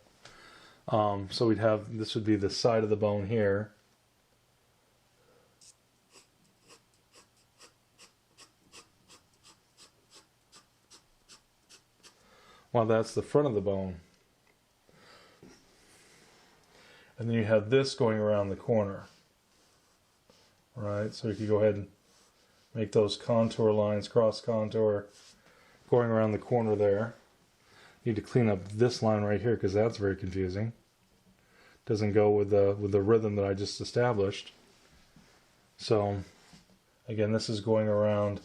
So we'd have, this would be the side of the bone here. While that's the front of the bone. And then you have this going around the corner. Right, so you could go ahead and make those contour lines, cross contour, going around the corner there. Need to clean up this line right here because that's very confusing. Doesn't go with the rhythm that I just established. So again, this is going around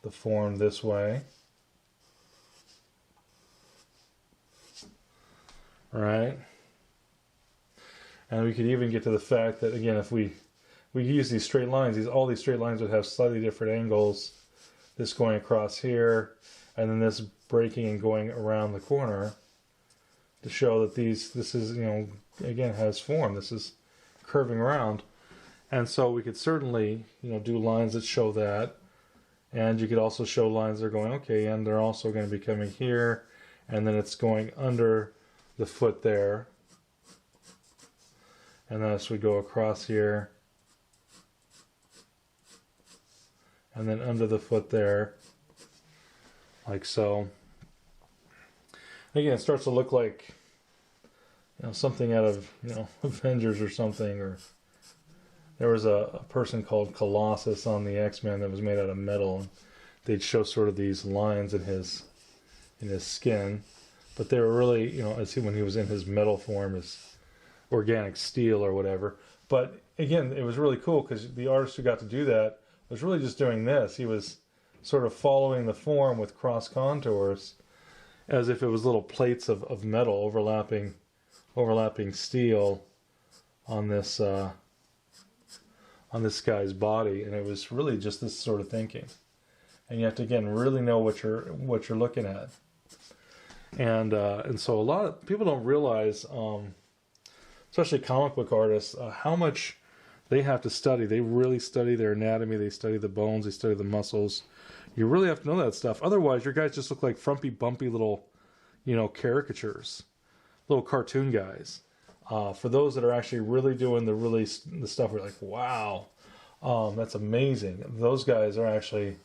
the form this way. Right, and we could even get to the fact that again, if we use these straight lines, all these straight lines would have slightly different angles. This going across here, and then this breaking and going around the corner to show that this is, you know, again has form. This is curving around, and so we could certainly, you know, do lines that show that, and you could also show lines that are going okay, and they're also going to be coming here, and then it's going under the foot there, and then as we go across here, and then under the foot there, like so. Again, it starts to look like, you know, something out of, you know, Avengers or something. Or there was a person called Colossus on the X-Men that was made out of metal, and they'd show sort of these lines in his skin, but they were really, you know, when he was in his metal form, his organic steel or whatever. But again, it was really cool because the artist who got to do that was really just doing this. He was sort of following the form with cross contours as if it was little plates of metal overlapping steel on this guy's body, and it was really just this sort of thinking. And you have to again really know what you're looking at. And so a lot of people don't realize, especially comic book artists, how much they have to study. They really study their anatomy. They study the bones. They study the muscles. You really have to know that stuff. Otherwise, your guys just look like frumpy, bumpy little, caricatures, little cartoon guys. For those that are actually really doing the stuff, we're like, wow, that's amazing. Those guys are actually,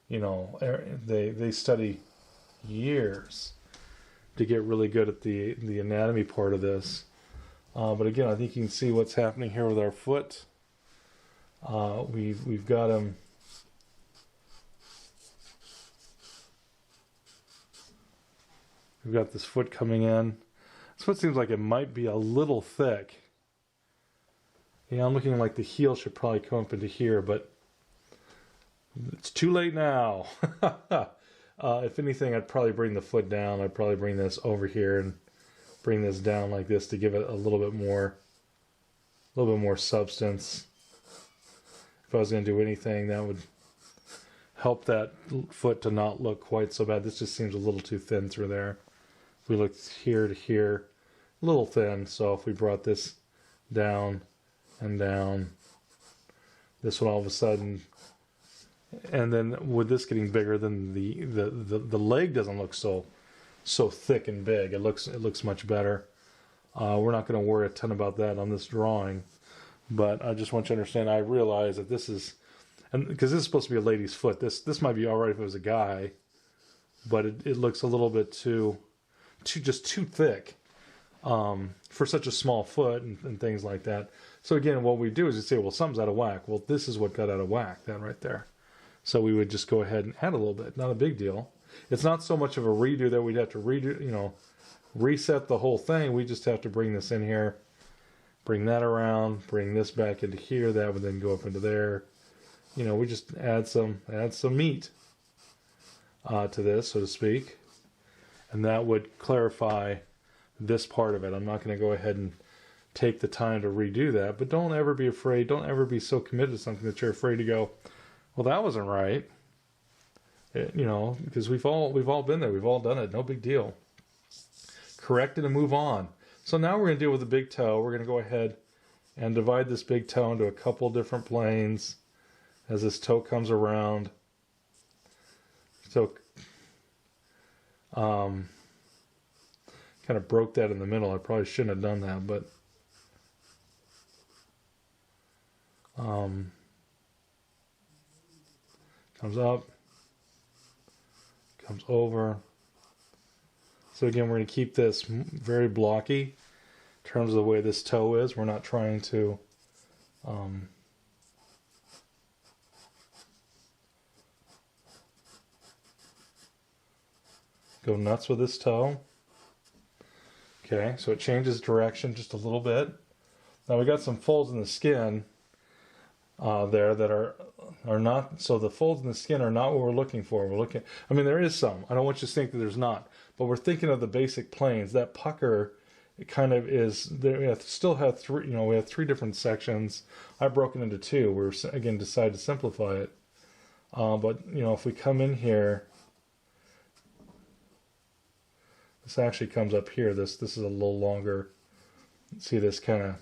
they study years to get really good at the anatomy part of this. But again, I think you can see what's happening here with our foot. We've got him. We've got this foot coming in. This foot seems like it might be a little thick. Yeah, I'm looking like the heel should probably come up into here, but it's too late now. If anything, I'd probably bring the foot down. I'd probably bring this over here and bring this down like this to give it a little bit more substance. If I was going to do anything, that would help that foot to not look quite so bad. This just seems a little too thin through there. If we look here to here, a little thin. So if we brought this down and down, this one all of a sudden, and then with this getting bigger, then the leg doesn't look so thick and big. It looks much better. We're not going to worry a ton about that on this drawing, but I just want you to understand. I realize that this is, and because this is supposed to be a lady's foot. This might be all right if it was a guy, but it looks a little bit too thick for such a small foot and things like that. So again, what we do is we say, well, something's out of whack. Well, this is what got out of whack, that right there. So we would just go ahead and add a little bit. Not a big deal. It's not so much of a redo that we'd have to redo, reset the whole thing. We just have to bring this in here, bring that around, bring this back into here. That would then go up into there. We just add some meat to this, so to speak, and that would clarify this part of it. I'm not going to go ahead and take the time to redo that, but don't ever be afraid. Don't ever be so committed to something that you're afraid to go, well, that wasn't right. Because we've all been there. We've all done it. No big deal. Correct it and move on. So now we're going to deal with the big toe. We're going to go ahead and divide this big toe into a couple different planes as this toe comes around. So, kind of broke that in the middle. I probably shouldn't have done that, but comes up, comes over. So again, we're going to keep this very blocky in terms of the way this toe is. We're not trying to go nuts with this toe. Okay, so it changes direction just a little bit. Now we got some folds in the skin there that are not, so the folds in the skin are not what we're looking for. There is some. I don't want you to think that there's not, but we're thinking of the basic planes. That pucker, it kind of is there. We still have three. We have three different sections. I've broken into two. We're again decided to simplify it. But if we come in here, this actually comes up here. This is a little longer. See, this kind of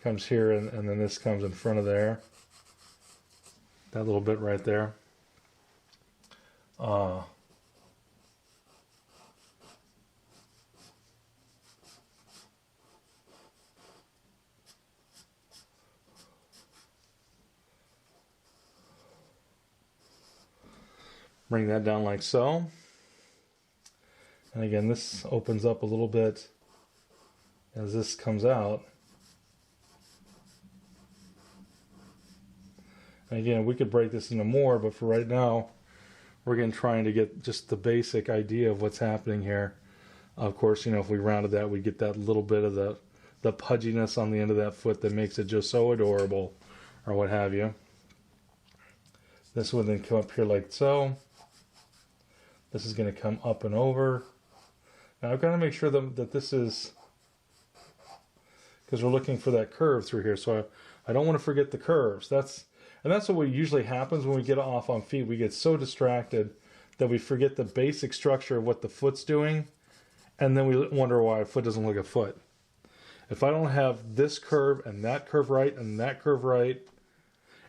comes here, and then this comes in front of there. That little bit right there. Bring that down like so. And again, this opens up a little bit as this comes out. And again, we could break this into more, but for right now, we're again trying to get just the basic idea of what's happening here. Of course, if we rounded that, we'd get that little bit of the the pudginess on the end of that foot that makes it just so adorable, or what have you. This would then come up here like so. This is going to come up and over. Now I've got to make sure that this is, because we're looking for that curve through here, so I don't want to forget the curves. That's what usually happens when we get off on feet. We get so distracted that we forget the basic structure of what the foot's doing, and then we wonder why a foot doesn't look like a foot. If I don't have this curve and that curve right and that curve right,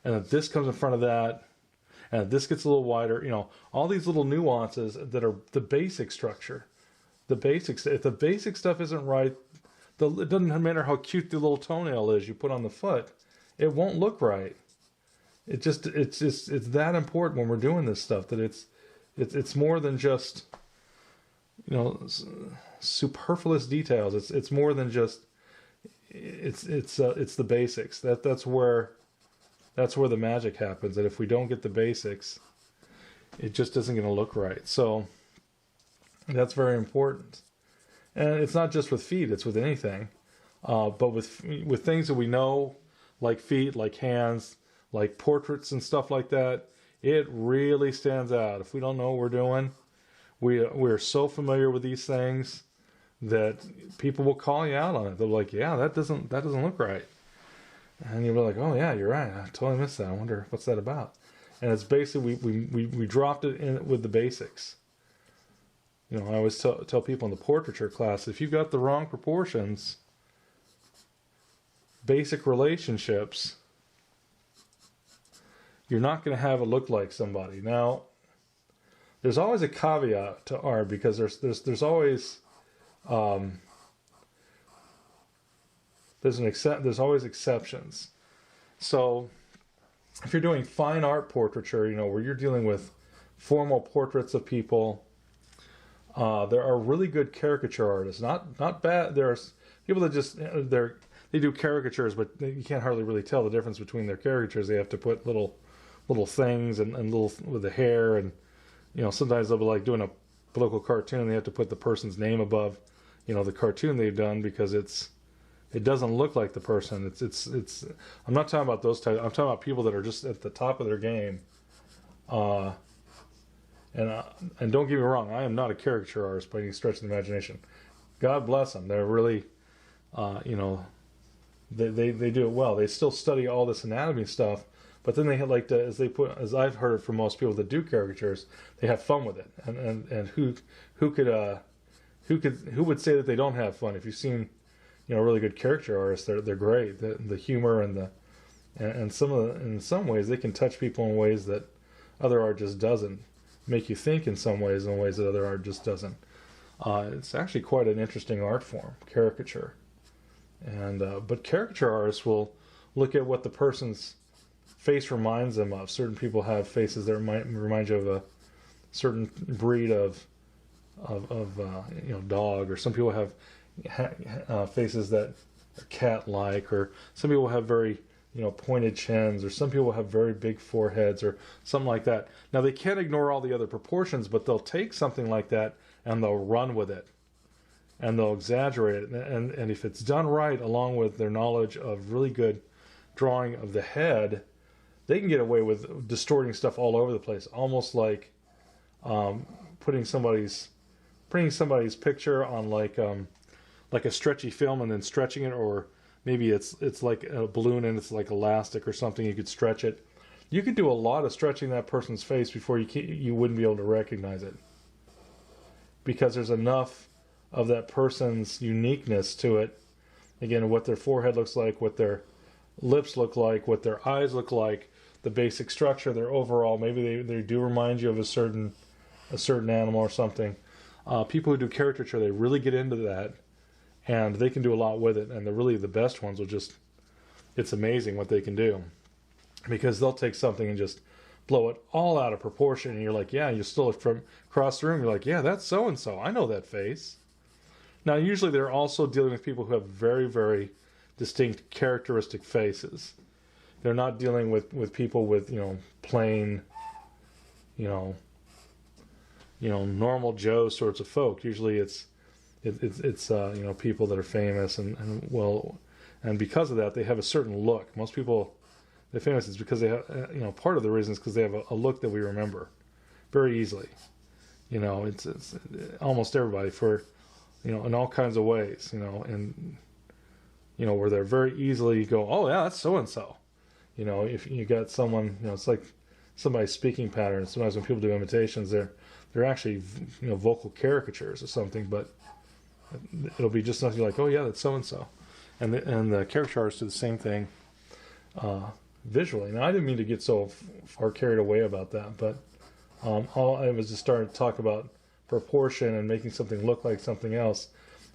and that this comes in front of that, and that this gets a little wider, you know, all these little nuances that are the basic structure. The basics. If the basic stuff isn't right, it doesn't matter how cute the little toenail is you put on the foot, it won't look right. It's that important when we're doing this stuff, that it's more than just, you know, superfluous details. It's more than just, it's the basics. That's where the magic happens. And if we don't get the basics, it just isn't going to look right. So that's very important. And it's not just with feet, it's with anything. But with things that we know, like feet, like hands, like portraits and stuff like that, it really stands out. If we don't know what we're doing, we're so familiar with these things that people will call you out on it. They're like, yeah, that doesn't look right. And you'll be like, oh yeah, you're right. I totally missed that. I wonder what's that about. And it's basically, we dropped it in with the basics. You know, I always tell people in the portraiture class, if you've got the wrong proportions, basic relationships, you're not going to have it look like somebody. Now, there's always a caveat to art, because there's always there's always exceptions. So if you're doing fine art portraiture, you know, where you're dealing with formal portraits of people, there are really good caricature artists. Not bad. There's people that just they do caricatures, but you can't hardly really tell the difference between their caricatures. They have to put little things and little with the hair, and you know, sometimes they'll be like doing a political cartoon and they have to put the person's name above, you know, the cartoon they've done, because it doesn't look like the person. It's I'm not talking about those types. I'm talking about people that are just at the top of their game. And don't get me wrong, I am not a caricature artist by any stretch of the imagination. God bless them. They're really, you know, they do it well. They still study all this anatomy stuff, but then they like to, as I've heard it from most people that do caricatures, they have fun with it. And who would say that they don't have fun? If you've seen, you know, really good caricature artists, they're great. The humor and in some ways they can touch people in ways that other art just doesn't. Make you think in some ways, in ways that other art just doesn't. It's actually quite an interesting art form, caricature. And but caricature artists will look at what the person's face reminds them of. Certain people have faces that remind you of a certain breed of you know, dog, or some people have faces that are cat-like, or some people have very, you know, pointed chins, or some people have very big foreheads, or something like that. Now, they can't ignore all the other proportions, but they'll take something like that and they'll run with it, and they'll exaggerate it. And if it's done right, along with their knowledge of really good drawing of the head, they can get away with distorting stuff all over the place, almost like putting somebody's picture on like a stretchy film and then stretching it, or maybe it's like a balloon and it's like elastic or something. You could stretch it. You could do a lot of stretching that person's face before you wouldn't be able to recognize it, because there's enough of that person's uniqueness to it. Again, what their forehead looks like, what their lips look like, what their eyes look like, the basic structure, their overall. Maybe they do remind you of a certain animal or something. People who do caricature, they really get into that. And they can do a lot with it. And the best ones will just, it's amazing what they can do. Because they'll take something and just blow it all out of proportion. And you're like, yeah, you still look from across the room. You're like, yeah, that's so-and-so. I know that face. Now, usually they're also dealing with people who have very, very distinct characteristic faces. They're not dealing with people with, you know, plain, you know, normal Joe sorts of folk. Usually it's it's you know, people that are famous and well, and because of that they have a certain look. Most people they're famous is because they have you know, part of the reason is because they have a look that we remember very easily. You know, it's almost everybody for, you know, in all kinds of ways, you know, and you know, where they're very easily go, oh yeah, that's so and so. You know, if you got someone, you know, it's like somebody's speaking pattern. Sometimes when people do imitations, they're actually, you know, vocal caricatures or something, but it'll be just something like, oh yeah, that's so and so, and the caricature artists do the same thing visually. Now I didn't mean to get so far carried away about that, but all I was just starting to talk about proportion and making something look like something else,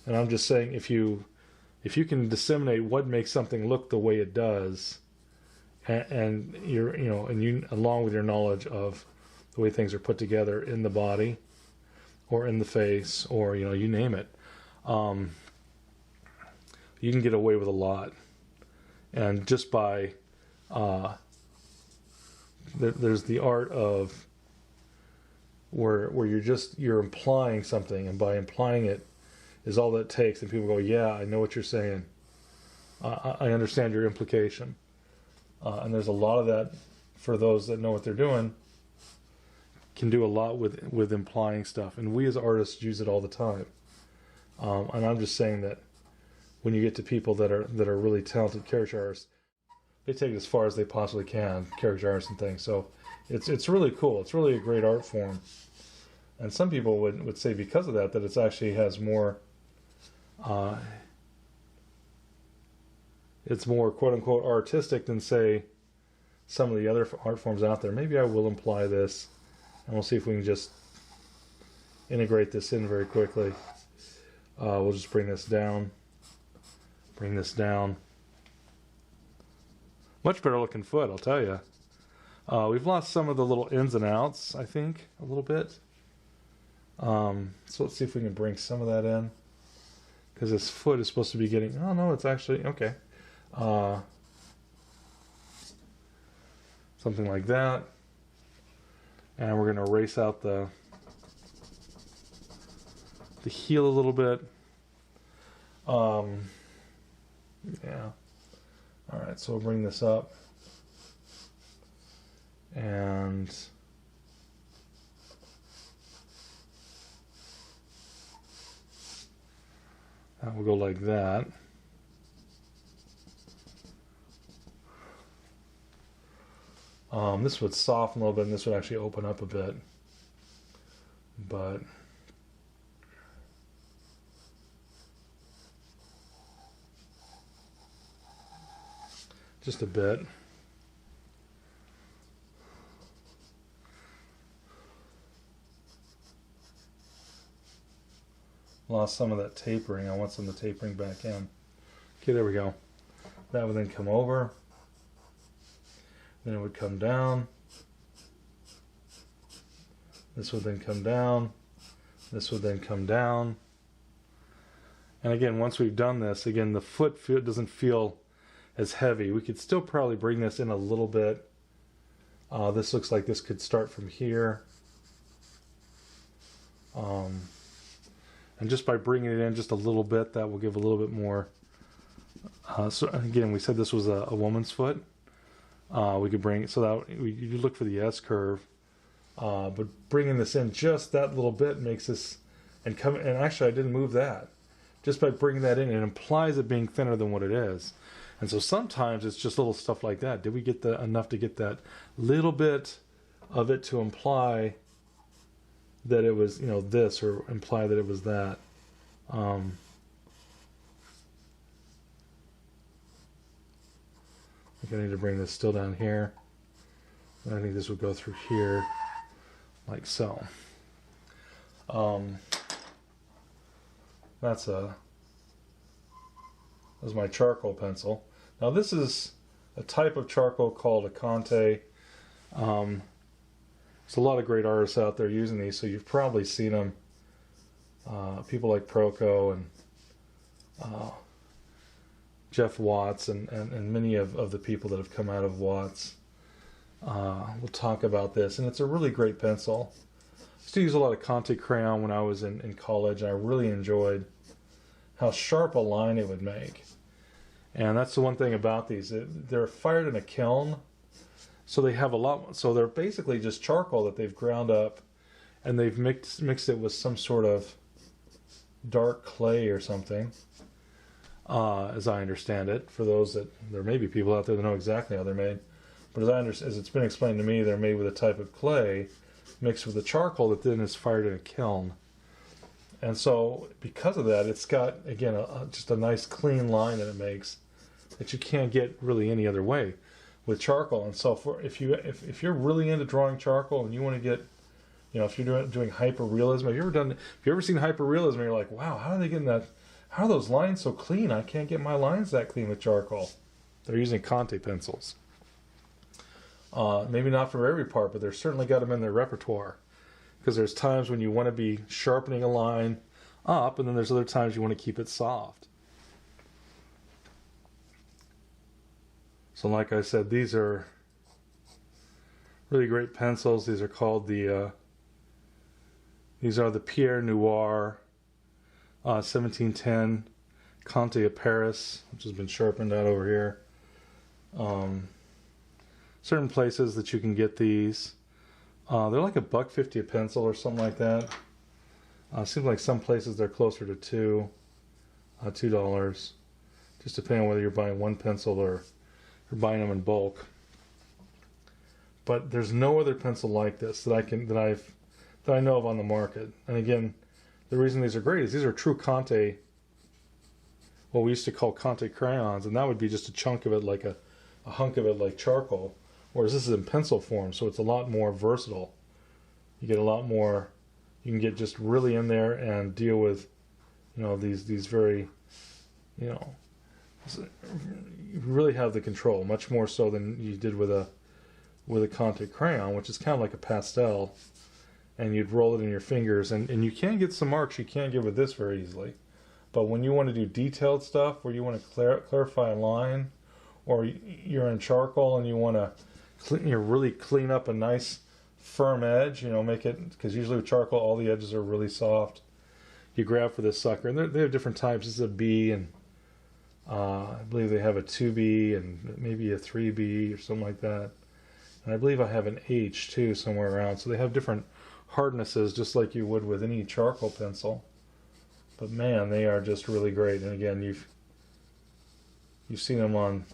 and I'm just saying if you can disseminate what makes something look the way it does, and you're, you know, and you, along with your knowledge of the way things are put together in the body or in the face or, you know, you name it, you can get away with a lot. And just by there's the art of where you're implying something, and by implying it is all that takes, and people go, yeah, I know what you're saying, I understand your implication. And there's a lot of that for those that know what they're doing, can do a lot with implying stuff, and we as artists use it all the time. And I'm just saying that when you get to people that are really talented caricature artists, they take it as far as they possibly can, caricature artists and things. So it's really cool. It's really a great art form. And some people would say because of that it's actually has more, it's more quote unquote artistic than, say, some of the other art forms out there. Maybe I will imply this, and we'll see if we can just integrate this in very quickly. We'll just bring this down. Bring this down. Much better looking foot, I'll tell you. We've lost some of the little ins and outs, I think, a little bit. So let's see if we can bring some of that in. Because this foot is supposed to be getting... Oh, no, it's actually... Okay. Something like that. And we're going to erase out the heel a little bit. Yeah. Alright, so we'll bring this up. And we'll go like that. This would soften a little bit, and this would actually open up a bit. But just a bit. Lost some of that tapering. I want some of the tapering back in. Okay, there we go. That would then come over. Then it would come down. This would then come down. This would then come down. And again, once we've done this, again, the foot doesn't feel as heavy. We could still probably bring this in a little bit. This looks like this could start from here. And just by bringing it in just a little bit, that will give a little bit more. So again, we said this was a woman's foot. We could bring it so that you look for the S curve, but bringing this in just that little bit makes this, and actually I didn't move that. Just by bringing that in, it implies it being thinner than what it is. And so sometimes it's just little stuff like that. Did we get enough to get that little bit of it to imply that it was, you know, this, or imply that it was that? I think I need to bring this still down here. And I think this would go through here, like so. That's my charcoal pencil. Now this is a type of charcoal called a Conte. There's a lot of great artists out there using these, so you've probably seen them. People like Proco and Jeff Watts and many of the people that have come out of Watts will talk about this, and it's a really great pencil. used to use a lot of Conte crayon when I was in college, and I really enjoyed how sharp a line it would make. And that's the one thing about these. They're fired in a kiln, so they have a lot. So they're basically just charcoal that they've ground up, and they've mixed it with some sort of dark clay or something, as I understand it. For those that, there may be people out there that know exactly how they're made, but as it's been explained to me, they're made with a type of clay mixed with the charcoal that then is fired in a kiln. And so because of that, it's got, again, just a nice clean line that it makes that you can't get really any other way with charcoal. And so if you're really into drawing charcoal and you want to get, if you're doing hyper-realism, have you ever seen hyper-realism and you're like, wow, how are they getting that? How are those lines so clean? I can't get my lines that clean with charcoal. They're using Conte pencils. Maybe not for every part, but they've certainly got them in their repertoire. Because there's times when you want to be sharpening a line up, and then there's other times you want to keep it soft. So like I said, these are really great pencils. These are called these are the Pierre Noir 1710 Conte of Paris, which has been sharpened out over here. Certain places that you can get these. They're like $1.50 a pencil or something like that. Seems like some places they're closer to $2, just depending on whether you're buying one pencil or you're buying them in bulk. But there's no other pencil like this that I know of on the market. And again, the reason these are great is these are true Conte, what we used to call Conte crayons, and that would be just a chunk of it, like a hunk of it, like charcoal. Whereas this is in pencil form, so it's a lot more versatile. You get a lot more. You can get just really in there and deal with, these very, you really have the control, much more so than you did with a Conte crayon, which is kind of like a pastel, and you'd roll it in your fingers, and you can get some marks you can't get with this very easily. But when you want to do detailed stuff, where you want to clarify a line, or you're in charcoal and you want to really clean up a nice firm edge, make it, because usually with charcoal all the edges are really soft. You grab for this sucker, and they have different types. This is a B, and I believe they have a 2B and maybe a 3B or something like that. And I believe I have an H too somewhere around. So they have different hardnesses, just like you would with any charcoal pencil. But man, they are just really great. And again, you've seen them on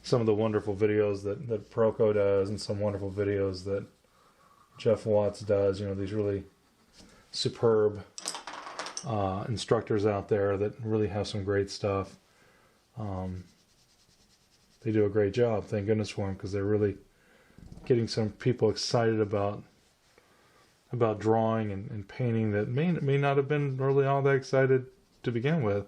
some of the wonderful videos that Proco does, and some wonderful videos that Jeff Watts does. These really superb instructors out there that really have some great stuff. They do a great job, thank goodness for them, because they're really getting some people excited about drawing and painting that may not have been really all that excited to begin with.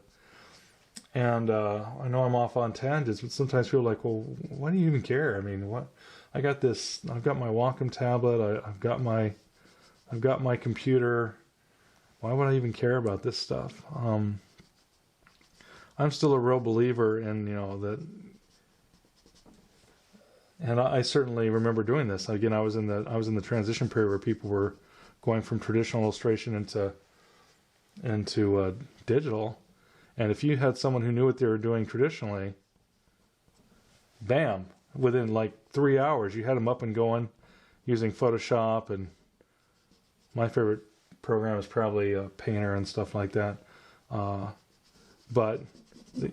And I know I'm off on tangents, but sometimes people are like, well, why do you even care? I mean, what? I've got my Wacom tablet. I've got my computer. Why would I even care about this stuff? I'm still a real believer in that. And I certainly remember doing this. Again, I was in the transition period where people were going from traditional illustration into digital. And if you had someone who knew what they were doing traditionally, bam, within like 3 hours, you had them up and going using Photoshop. And my favorite program is probably Painter and stuff like that. But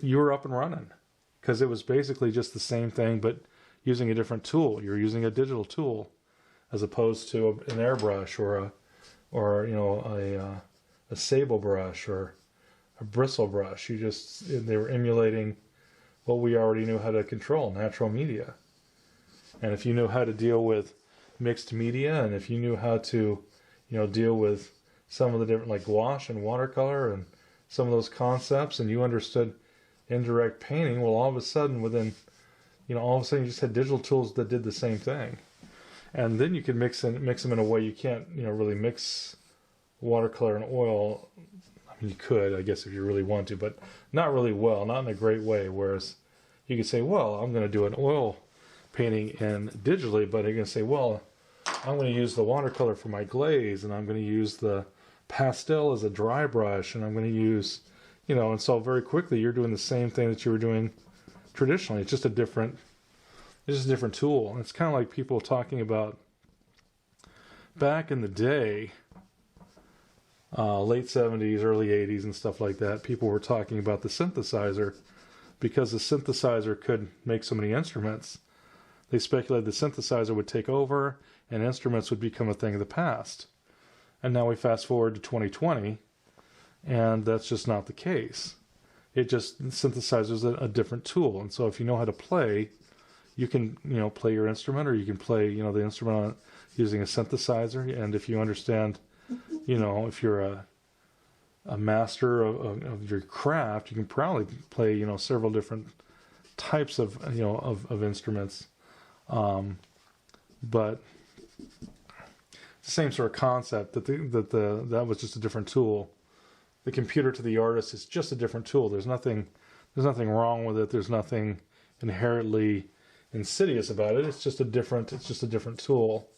you were up and running, because it was basically just the same thing, but using a different tool. You're using a digital tool as opposed to an airbrush or a sable brush or a bristle brush. They were emulating what we already knew how to control, natural media. And if you knew how to deal with mixed media, and if you knew how to, deal with some of the different, like gouache and watercolor and some of those concepts, and you understood indirect painting, well, all of a sudden you just had digital tools that did the same thing. And then you could mix them in a way you can't, really mix watercolor and oil. I mean, you could, I guess, if you really want to, but not really well, not in a great way. Whereas you could say, well, I'm going to do an oil painting in digitally, but you're going to say, well, I'm going to use the watercolor for my glaze, and I'm going to use the pastel as a dry brush, and I'm going to use, and so very quickly you're doing the same thing that you were doing traditionally. It's just a different tool. It's kind of like people talking about back in the day, late 70s, early 80s and stuff like that. People were talking about the synthesizer because the synthesizer could make so many instruments. They speculated the synthesizer would take over and instruments would become a thing of the past. And now we fast forward to 2020, and that's just not the case. Synthesizer is a different tool. And so if you know how to play, you can, play your instrument, or you can play, the instrument using a synthesizer. And if you understand, if you're a master of your craft, you can probably play, several different types of, of instruments. But it's the same sort of concept that was just a different tool. The computer to the artist is just a different tool. There's nothing wrong with it. There's nothing inherently insidious about it. It's just a different tool.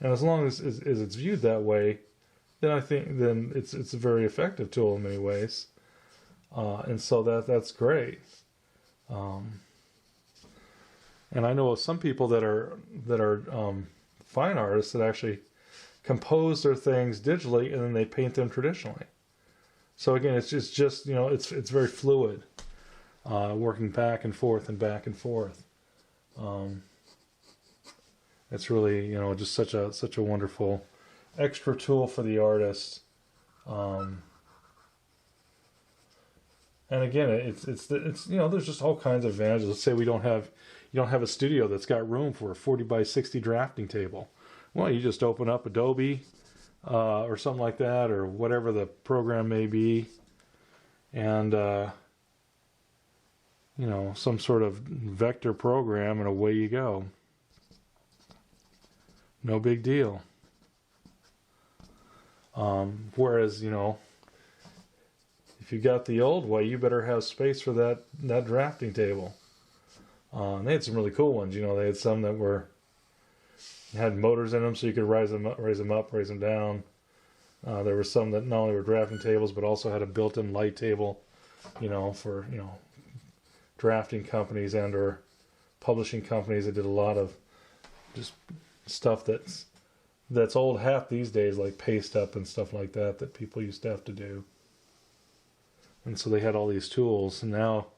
And as long as it's viewed that way, then I think it's a very effective tool in many ways. And so that's great. And I know of some people that are fine artists that actually compose their things digitally and then they paint them traditionally. So again, it's just it's very fluid, working back and forth and back and forth. It's really just such a wonderful extra tool for the artist. And again, it's there's just all kinds of advantages. Let's say you don't have a studio that's got room for a 40 by 60 drafting table. Well, you just open up Adobe or something like that, or whatever the program may be, and some sort of vector program, and away you go. No big deal. Whereas, if you got the old way, you better have space for that drafting table. And they had some really cool ones. They had some that had motors in them, so you could raise them up, raise them down. There were some that not only were drafting tables, but also had a built-in light table, for drafting companies and or publishing companies that did a lot of just stuff that's old hat these days, like paste up and stuff like that people used to have to do. And so they had all these tools, and now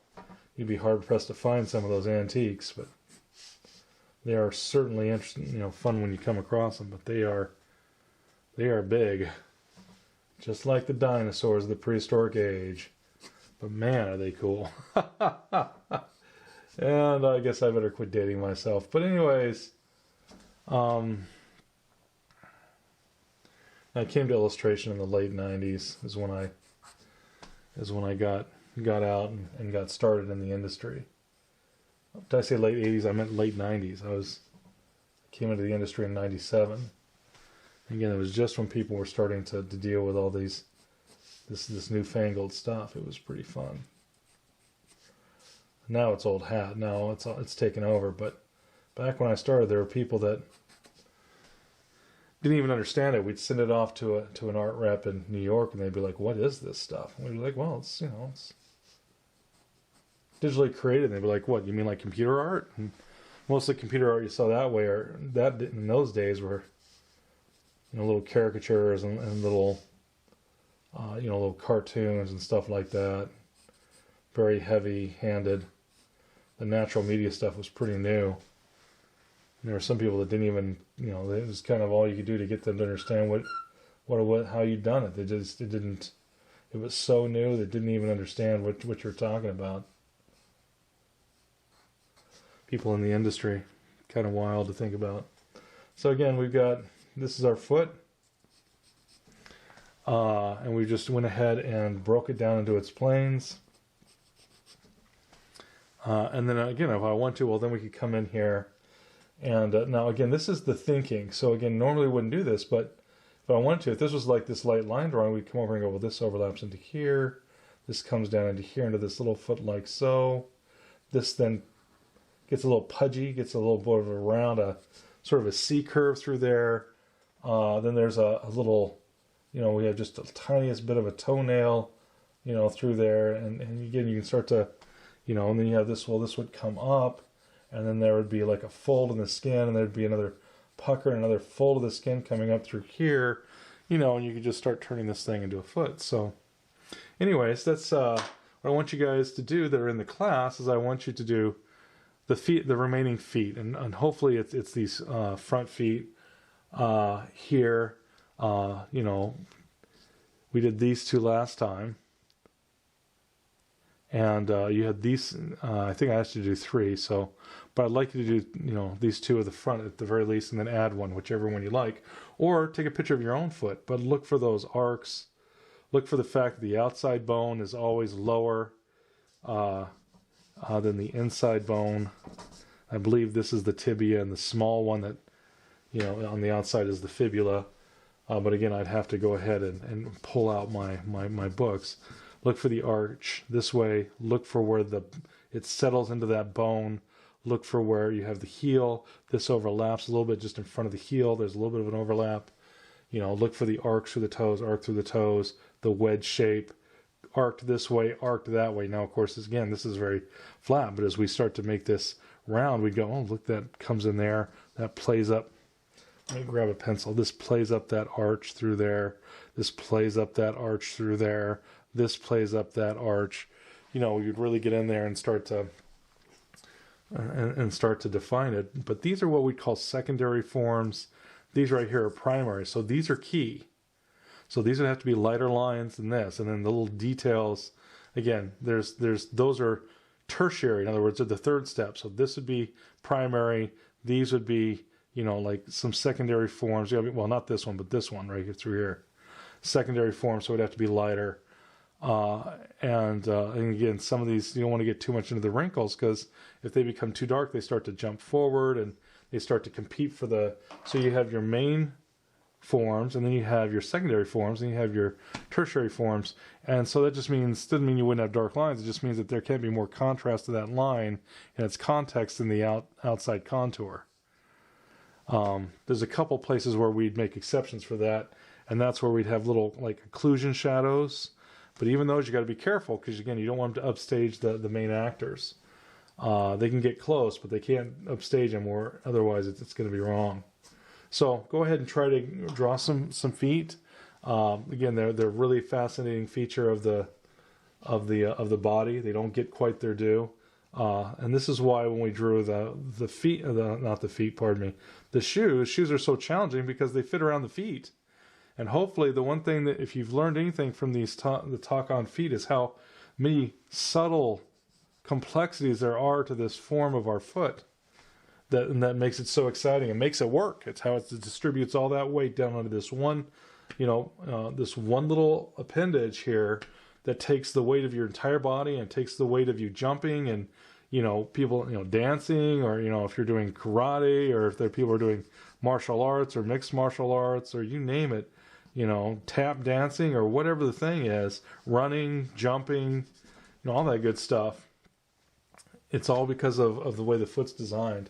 you'd be hard pressed to find some of those antiques, but they are certainly interesting, fun when you come across them. But they are big, just like the dinosaurs of the prehistoric age. But man, are they cool! And I guess I better quit dating myself. But anyways, I came to illustration in the late '90s. Is when I got out and got started in the industry. Did I say late 80s? I meant late 90s. I came into the industry in 97. Again, it was just when people were starting to deal with all this newfangled stuff. It was pretty fun. Now it's old hat. Now it's taken over. But back when I started, there were people that didn't even understand it. We'd send it off to an art rep in New York, and they'd be like, "What is this stuff?" And we'd be like, "Well, it's digitally created." And they'd be like, "What? You mean like computer art?" And most of the computer art you saw that way, or that in those days, were little caricatures and little little cartoons and stuff like that. Very heavy-handed. The natural media stuff was pretty new. And there were some people that didn't even, it was kind of all you could do to get them to understand how you'd done it. It was so new they didn't even understand what you're talking about. People in the industry, kind of wild to think about. So again, this is our foot. And we just went ahead and broke it down into its planes. And then again, if I want to, well, then we could come in here. And now again, this is the thinking. So again, normally we wouldn't do this, but if I wanted to, if this was like this light line drawing, we'd come over and go, well, this overlaps into here. This comes down into here, into this little foot like so. This then gets a little pudgy, gets a little bit of a round, sort of a C curve through there. Then there's a little, we have just the tiniest bit of a toenail, through there. And again, you can start to, and then you have this, well, this would come up, and then there would be like a fold in the skin, and there'd be another pucker, another fold of the skin coming up through here, and you could just start turning this thing into a foot. So anyways, that's what I want you guys to do that are in the class is I want you to do the remaining feet, and hopefully it's these front feet here. We did these two last time, and you had these. I think I asked you to do 3. So, but I'd like you to do these 2 at the front at the very least, and then add one, whichever one you like, or take a picture of your own foot. But look for those arcs. Look for the fact that the outside bone is always lower than the inside bone. I believe this is the tibia, and the small one that on the outside is the fibula. But again, I'd have to go ahead and pull out my books. Look for the arch this way. Look for where it settles into that bone. Look for where you have the heel. This overlaps a little bit just in front of the heel. There's a little bit of an overlap. Look for the arc through the toes, arc through the toes, the wedge shape, arced this way, arced that way. Now, of course, this is very flat, but as we start to make this round, we go, oh, look, that comes in there. That plays up. Let me grab a pencil. This plays up that arch through there. This plays up that arch through there. This plays up that arch. You'd really get in there and start to define it. But these are what we call secondary forms. These right here are primary. So these are key. So these would have to be lighter lines than this. And then the little details, again, those are tertiary. In other words, they're the third step. So this would be primary. These would be, like some secondary forms. Well, not this one, but this one right through here. Secondary forms, so it would have to be lighter. And again, some of these, you don't want to get too much into the wrinkles, because if they become too dark, they start to jump forward and they start to compete so you have your main forms, and then you have your secondary forms, and you have your tertiary forms. And so that just doesn't mean you wouldn't have dark lines. It just means that there can be more contrast to that line and its context in the outside contour. There's a couple places where we'd make exceptions for that, and that's where we'd have little like occlusion shadows. But even those, you got to be careful, because again, you don't want them to upstage the main actors. They can get close, but they can't upstage them, or otherwise it's going to be wrong. So go ahead and try to draw some feet. Again, they're really fascinating feature of the body. They don't get quite their due. And this is why when we drew the shoes are so challenging, because they fit around the feet. And hopefully the one thing that, if you've learned anything from the talk on feet, is how many subtle complexities there are to this form of our foot. That makes it so exciting. It makes it work. It's how it distributes all that weight down onto this one, this one little appendage here that takes the weight of your entire body and takes the weight of you jumping and, people, dancing, or, if you're doing karate, or if there are people who are doing martial arts or mixed martial arts, or you name it, tap dancing or whatever the thing is, running, jumping, all that good stuff. It's all because of the way the foot's designed.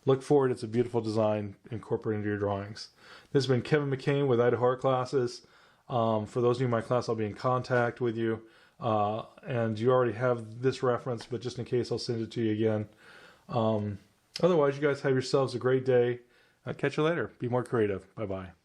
Look for it. It's a beautiful design. Incorporate into your drawings. This has been Kevin McCain with Idaho Art Classes. For those of you in my class, I'll be in contact with you. And you already have this reference, but just in case, I'll send it to you again. Otherwise, you guys have yourselves a great day. I'll catch you later. Be more creative. Bye-bye.